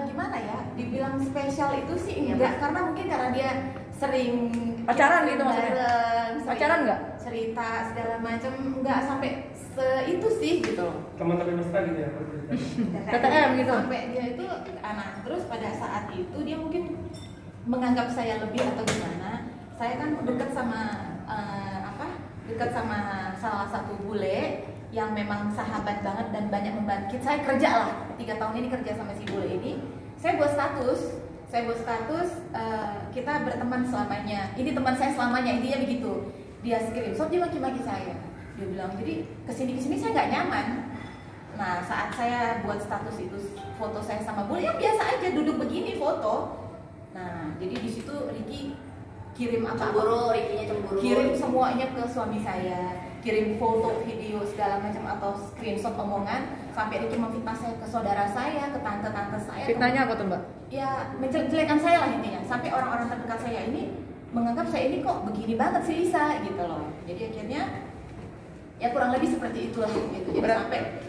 Gimana ya? Dibilang spesial itu sih enggak, karena mungkin karena dia sering Pacaran gitu maksudnya? bareng, sering Pacaran nggak? cerita segala macam, enggak sampai itu sih gitu loh. Teman-teman mesra gitu ya. TTM gitu. Sampai dia itu anak, terus pada saat itu dia mungkin menganggap saya lebih atau gimana. Saya kan dekat sama dekat sama salah satu bule yang memang sahabat banget dan banyak membantu. Saya kerja lah 3 tahun ini kerja sama si bule ini. Saya buat status kita berteman selamanya. Ini teman saya selamanya, intinya begitu. Dia screenshot, dia maki-maki saya. Dia bilang, jadi kesini saya nggak nyaman. Nah, saat saya buat status itu foto saya sama bule, ya biasa aja duduk begini foto. Nah, jadi di situ Ricky kirim Cemburu, Ricky-nya cemburu. kirim semuanya ke suami saya, kirim foto, video segala macam atau screenshot omongan, sampai Ricky memfitnah saya ke saudara saya, ke tante-tante saya. Fitnahnya apa tuh Mbak? Ya, menjelek-jelekan saya lah intinya. Sampai orang-orang terdekat saya ini menganggap saya ini kok begini banget sih Lisa gitu loh. Jadi akhirnya ya kurang lebih seperti itulah gitu. Jadi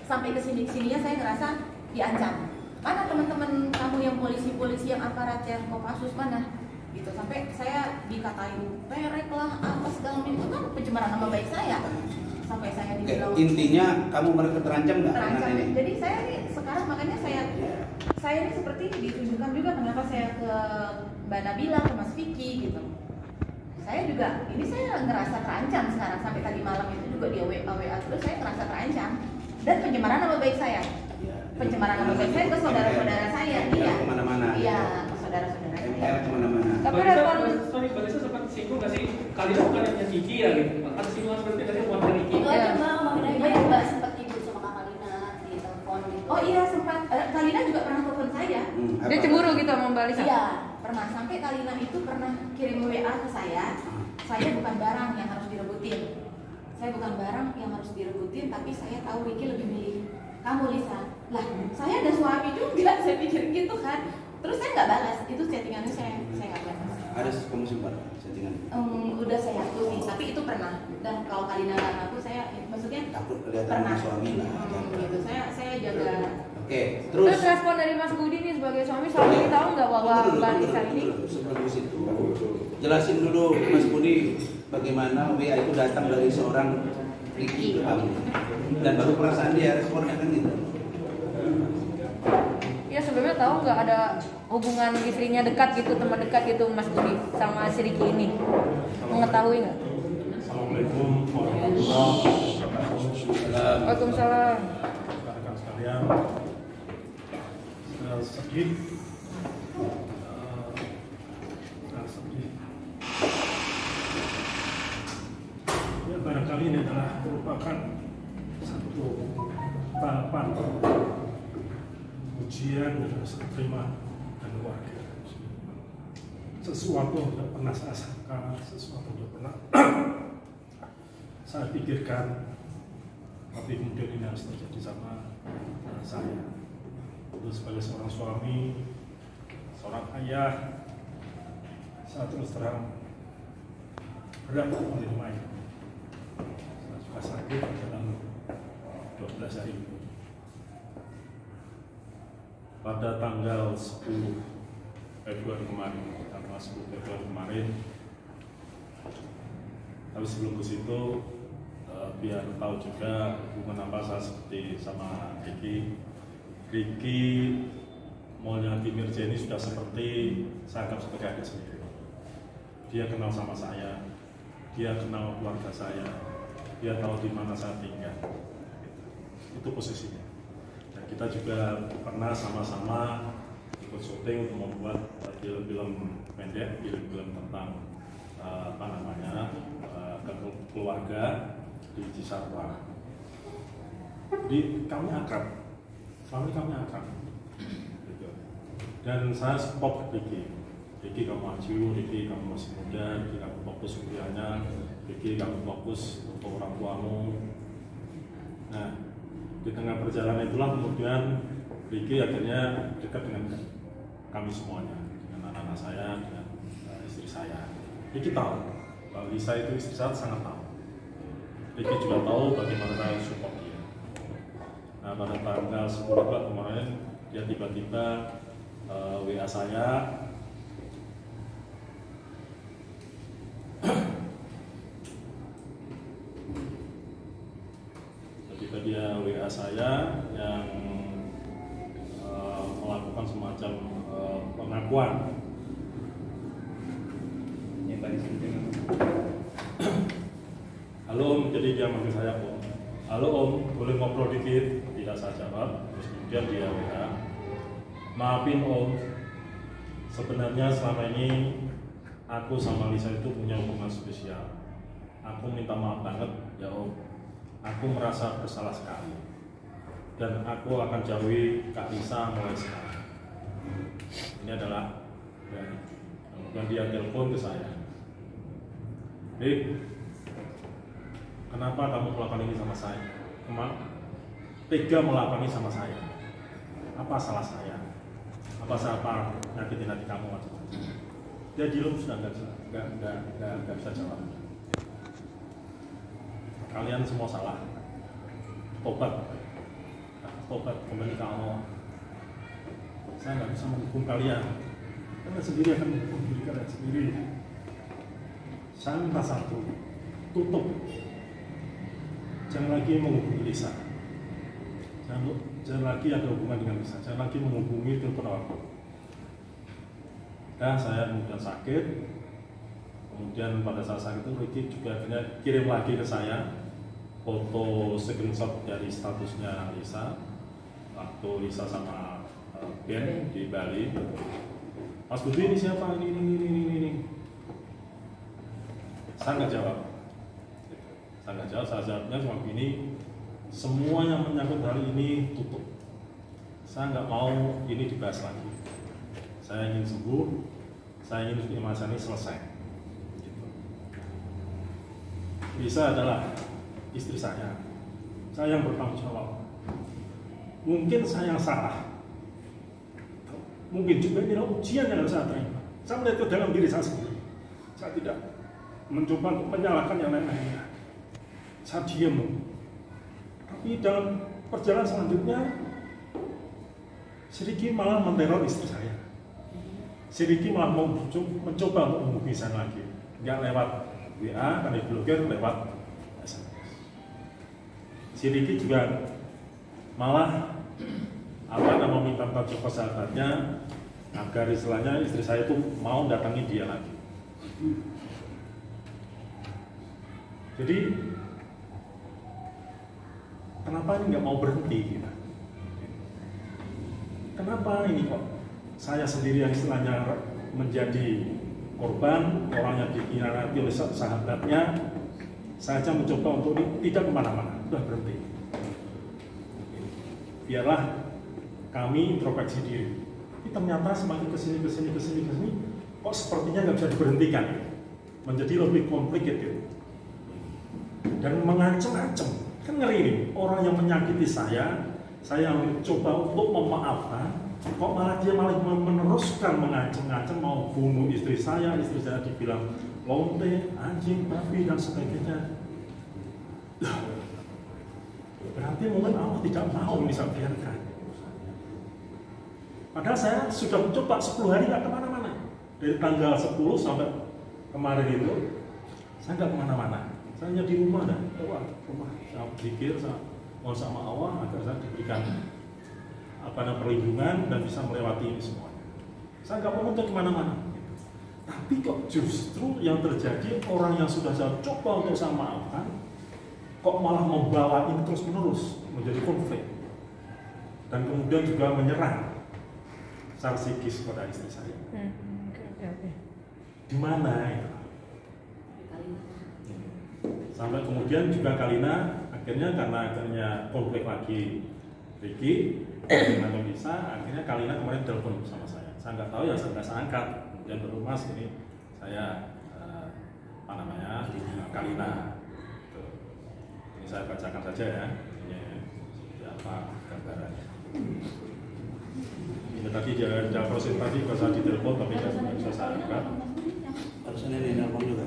sampai kesininya saya ngerasa diancam. Mana teman-teman kamu yang polisi yang aparat yang Kopassus mana? Gitu. Sampai saya dikatain perek lah apa segala macam, itu kan pencemaran nama baik saya. Sampai saya Oke, dibilang intinya kamu merasa terancam nggak? terancam. dengan ini? Jadi saya nih sekarang makanya saya ini seperti ditunjukkan juga kenapa saya ke Mbak Nabila, ke Mas Vicky gitu. Saya juga ini saya ngerasa terancam sekarang, sampai tadi malam itu juga dia WA terus saya ngerasa terancam dan pencemaran nama baik saya. Pencemaran nama baik saya ke saudara-saudara saya, iya. Kemana-mana. Iya, ke saudara-saudara saya. ML kemana-mana. Tapi Mbak respon Lisa sempat singgung nggak sih? Kalina bukan yang punya Kiki ya gitu. Ada singgungan seperti itu bukan dari Kiki. Itu Iya. aja Mbak, ngomongin aja Mbak sempat tidur sama Kak Kalina di telepon gitu. Oh iya sempat, Kalina juga pernah telepon saya. dia cemburu gitu sama Mbak Lisa. Iya, pernah sampai Kalina itu pernah kirim WA ke saya. saya bukan barang yang harus direbutin. Saya bukan barang yang harus direbutin, tapi saya tahu Ricky lebih milih kamu, Lisa. Lah, saya ada suami juga, saya pikir gitu kan. Terus saya nggak balas, itu chattingannya saya nggak balas. Ada kamu simpan settingan? Udah saya hapus sih, tapi itu pernah. Dan kalau Kalina nggak ngaku, saya maksudnya Takut kelihatan pernah. suami lah. Gitu, saya jaga. Oke, Terus terus respon dari Mas Budi nih sebagai suami ini tahu nggak bahwa Mbak Lisa ini sebelum ke situ, jelasin dulu Mas Budi bagaimana WA itu datang dari seorang Ricky ke kamu dan baru perasaan dia responnya kan gitu. ya sebelumnya tahu nggak ada hubungan istrinya dekat gitu, teman dekat gitu Mas Budi sama si Ricky ini, mengetahui nggak? Assalamualaikum warahmatullahi wabarakatuh. Waalaikumsalam. Rekan sekalian, saya sedih. Ya, barangkali ini adalah merupakan satu tahapan ujian yang harus diterima dan keluarga. Sesuatu yang tidak pernah saya sangka, sesuatu yang tidak pernah saya pikirkan, tapi kemudian ini harus terjadi sama saya. Itu sebagai seorang suami, seorang ayah, saya terus terang berat menerima ini. Saya juga sakit dalam 12 hari itu. Pada tanggal 10 Februari kemarin, tanggal 10 Februari kemarin. Tapi sebelum ke situ, biar tahu juga hubungan apa saya seperti sama Ricky. Ricky maunya Timir Jenny sudah seperti saya anggap sebagai adik sendiri. Dia kenal sama saya, dia kenal keluarga saya, dia tahu di mana saya tinggal. Itu posisinya. Dan kita juga pernah sama-sama ikut syuting untuk membuat film-film pendek, film-film tentang keluarga di Cisarua. Jadi kami akrab, suami kami akrab. Gitu. Dan saya support Ricky. Ricky kamu maju, Ricky kamu masih muda, Ricky kamu fokus kuliahnya, Ricky kamu fokus untuk orang tuamu. Nah, di tengah perjalanan itulah kemudian Ricky akhirnya dekat dengan kami semuanya, dengan anak-anak saya, dengan istri saya. Ricky tahu bahwa Lisa itu istri saya sangat tahu. Ricky juga tahu bagaimana saya support dia. Nah, pada tanggal 10 kemarin dia tiba-tiba WA saya. Ketika dia WA saya yang melakukan semacam pengakuan. Halo Om, jadi dia manggil saya Om. Halo Om, boleh ngobrol dikit? Tidak saya jawab. Terus kemudian dia WA. Maafin Om, sebenarnya selama ini aku sama Lisa itu punya hubungan spesial. Aku minta maaf banget ya Om. Aku merasa bersalah sekali. Dan aku akan jauhi Kak Lisa mulai sekarang. Ini adalah kemudian dia telepon ke saya. Rik, kenapa kamu melakukan ini sama saya? Tega melakukan ini sama saya. Apa salah saya? Apa salah nyakitin hati kamu? Dia dilem sudah nggak bisa jawab. Kalian semua salah. Tobat kembali ke Allah. Saya nggak bisa menghukum kalian. Kalian sendiri akan menghukum diri kalian sendiri. Saya minta satu, tutup. Jangan lagi menghubungi Lisa. Jangan lagi ada hubungan dengan Lisa. Jangan lagi menghubungi telepon orang. Dan saya kemudian sakit. Kemudian pada saat sakit itu Ricky juga akhirnya kirim lagi ke saya foto screenshot dari statusnya Lisa waktu Lisa sama Ben di Bali. Mas Budi ini siapa? Ini. Saya nggak jawab. Saya jawabnya cuma begini, semua yang menyangkut hari ini tutup. Saya nggak mau ini dibahas lagi. Saya ingin sembuh, saya ingin masalah ini selesai. Gitu. Lisa adalah istri saya yang bertanggung jawab. Mungkin saya yang salah, mungkin juga ini adalah ujian yang harus saya terima. Saya melihat itu dalam diri saya sendiri. Saya tidak mencoba untuk menyalahkan yang lain-lainnya. Saya diam. Tapi dalam perjalanan selanjutnya, si Ricky malah meneror istri saya. Si Ricky malah mencoba untuk menghubungi saya lagi. Nggak lewat WA, karena diblokir, lewat SMS. Si Ricky juga malah meminta tajuk kesahabatnya agar istilahnya istri saya itu mau datangi dia lagi. Jadi kenapa ini nggak mau berhenti gitu? Kenapa ini kok saya sendiri yang istilahnya menjadi korban, orang yang dikhianati oleh sahabatnya, saya aja mencoba untuk tidak kemana-mana, sudah berhenti. Biarlah kami introspeksi diri. Tapi ternyata semakin kesini, kok sepertinya nggak bisa diberhentikan, menjadi lebih complicated dan mengancam-ancam. Kan ngeri ini, orang yang menyakiti saya yang mencoba untuk memaafkan, kok malah dia meneruskan mengancam-ancam mau bunuh istri saya dibilang lonte, anjing, babi dan sebagainya. Berarti mungkin Allah tidak mau ini saya biarkan. Padahal saya sudah mencoba 10 hari nggak kemana-mana. Dari tanggal 10 sampai kemarin itu, saya nggak kemana-mana. Saya hanya di rumah dan rumah. Saya berpikir, saya mohon sama Allah agar saya diberikan perlindungan dan bisa melewati ini semuanya. Saya nggak mau untuk kemana-mana. Tapi kok justru yang terjadi, orang yang sudah saya coba untuk saya maafkan, kok malah membawa ini terus-menerus menjadi konflik. Dan kemudian juga menyerang secara psikis pada istri saya. Di mana itu? Sampai kemudian juga Kalina karena konflik lagi Ricky dengan Lisa, akhirnya Kalina kemarin telepon sama saya. Saya nggak tahu ya, saya nggak angkat. Kemudian baru Mas ini saya Kalina. Ini saya bacakan saja ya. Ini seperti apa gambarannya. Ya, tadi dia proses tadi pas saya ditelepon tapi nggak bisa saya angkat. Harusnya ini nelpon juga.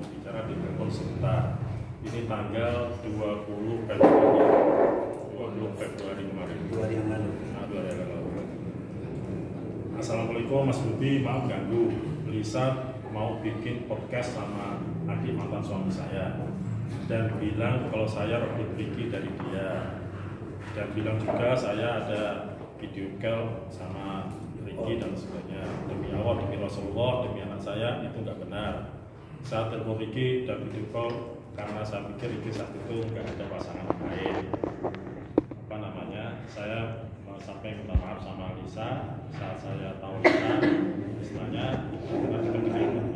Bicara di telepon sebentar. Ini tanggal 20 Februari kemarin. 2 hari yang lalu. Assalamualaikum Mas Budi, maaf ganggu. Lisa mau bikin podcast sama adik mantan suami saya dan bilang kalau saya rebut Ricky dari dia, dan bilang juga saya ada video call sama Ricky dan sebagainya. Demi Allah, demi Rasulullah, demi anak saya itu nggak benar. Saya telepon Ricky dan video call karena saya pikir Ricky saat itu nggak ada pasangan lain. Saya sampai minta maaf sama Lisa saat saya tahu Lisa istilahnya karena kita dengan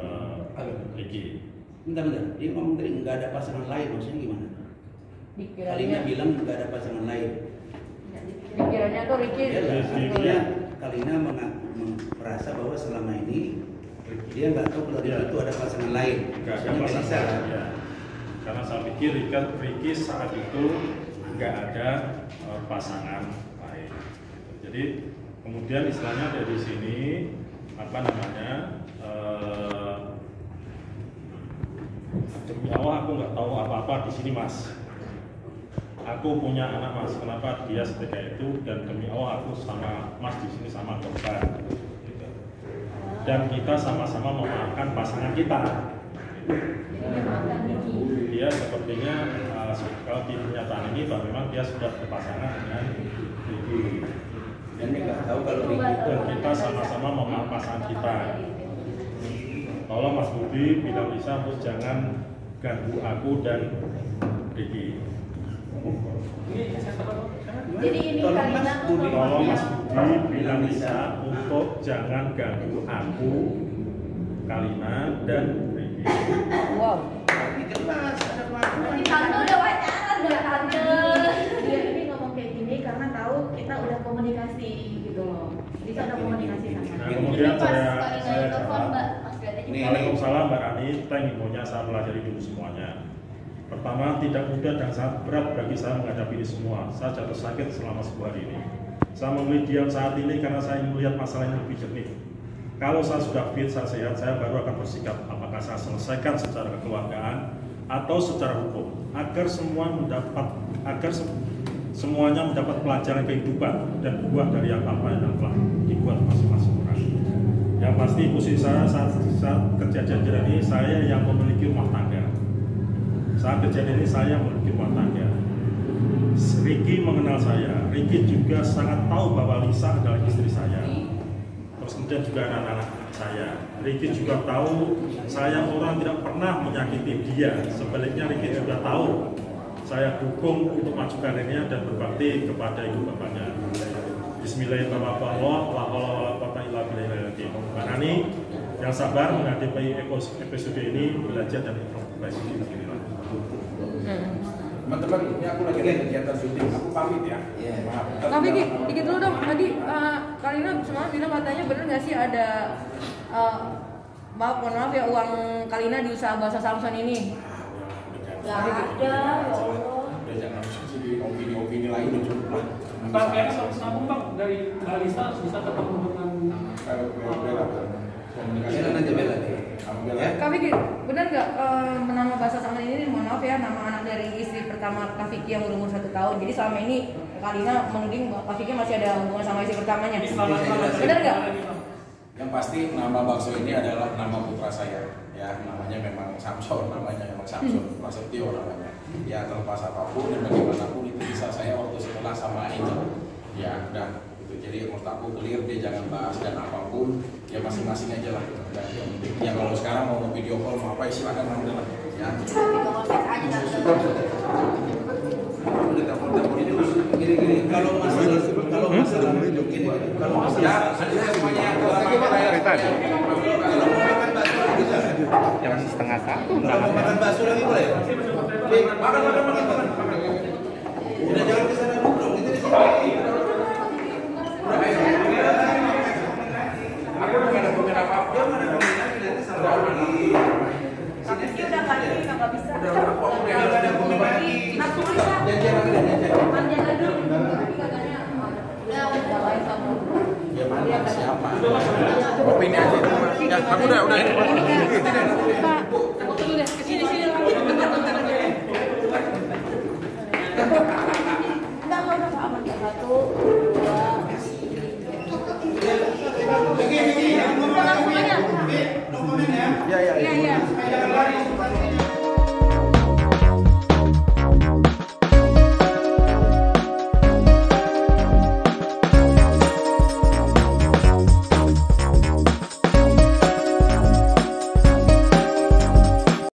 Ricky. Bentar, dia ngomong tadi nggak ada pasangan lain, maksudnya gimana? Kalina bilang nggak ada pasangan lain. Pikirannya tuh Ricky. Artinya Kalina merasa bahwa selama ini dia nggak tahu kalau itu ada pasangan lain. Nggak ada pasangan. Ya. Karena saya pikir Ricky saat itu nggak ada pasangan lain. Jadi kemudian istilahnya dari sini demi Allah aku nggak tahu apa-apa di sini Mas. Aku punya anak Mas, kenapa dia seperti itu, dan demi Allah aku sama Mas di sini sama korban. Gitu. Dan kita sama-sama memaafkan pasangan kita. Dia sepertinya kalau di pernyataan ini bahwa memang dia sudah berpasangan dengan Ricky. Dan dia nggak tahu kalau Ricky Dan kita sama-sama memaafkan pasangan kita. Tolong Mas Budi bilang Lisa untuk jangan ganggu aku dan Ricky. Jadi ini Kalina Tolong Mas Budi bilang Lisa untuk jangan ganggu aku, Kalina dan Ricky. Wow. jelas ada pengakuan. Tante udah pacaran udah tante. Dia ini ngomong kayak gini karena tahu kita udah komunikasi gitu loh. Lisa udah komunikasi sama Nah, kemudian saya jawab, Ini. Waalaikumsalam Mbak Rani, thank you-nya saya pelajari dulu semuanya. Pertama, tidak mudah dan sangat berat bagi saya menghadapi ini semua. Saya jatuh sakit selama sebuah hari ini. Saya memilih diam saat ini karena saya ingin melihat masalah ini lebih jernih. Kalau saya sudah fit, saya sehat, saya baru akan bersikap apakah saya selesaikan secara kekeluargaan atau secara hukum agar semuanya mendapat pelajaran kehidupan dan buah dari apa yang telah dibuat masing-masing orang. Yang pasti posisi saya saat kejadian ini saya yang memiliki rumah tangga. Saat kejadian ini saya memiliki rumah tangga. Ricky mengenal saya. Ricky juga sangat tahu bahwa Lisa adalah istri saya. Terus kemudian juga anak-anak saya. Ricky juga tahu saya orang tidak pernah menyakiti dia. Sebaliknya Ricky juga tahu saya dukung untuk maju karirnya dan berbakti kepada ibu bapaknya. Bismillahirrahmanirrahim. Mbak Rani yang sabar menghadapi episode ini, belajar dan improvisasi. Teman-teman, ini aku lagi ada kegiatan syuting, aku pamit ya. Maaf. Tapi dikit dulu dong, tadi Kalina semalam bilang katanya bener nggak sih ada mohon maaf ya uang Kalina di usaha bahasa Samson ini? Gak ada, ya Allah. Udah jangan sih opini lain udah cukup lah. Bang, kayaknya sambung bang dari Alisa bisa ketemu dengan komunikasi aja bela. Kak Vicky, benar nggak nama bahasa Samson ini mohon maaf ya nama anak dari istri pertama Kak Vicky yang berumur 1 tahun. Jadi selama ini Kalina menuding Kak Vicky masih ada hubungan sama istri pertamanya. Benar nggak? Yang pasti nama bakso ini adalah nama putra saya. Ya, namanya memang Samson, Prasetyo namanya. Ya, terlepas apapun dan bagaimanapun itu bisa saya waktu setelah sama Angel. Ya, udah gitu. Jadi menurut aku clear, dia jangan bahas dan apapun, ya masing-masing aja lah. Dan ya kalau sekarang mau video call mau apa silakan lah. Ya. Telepon ini gini kalau masalah gini kalau masalah jam setengah 1 kalau makan bakso lagi boleh makan udah jangan kesana dulu itu di sini Aku udah ada komen apa-apa. dia mana komentar nanti salah lagi Tapi dia udah nggak bisa. udah ada komen lagi Langsung aja. janjian Panjang dulu. Tapi katanya udah lain kamu. Ya mana siapa? Opini aja itu. Ya, aku udah. Aku tunggu deh, kesini lagi. Bentar aja. Enggak aman. 1, 2. Vicky, ngomong langsung aja. No comment ya. Iya. Jangan lari.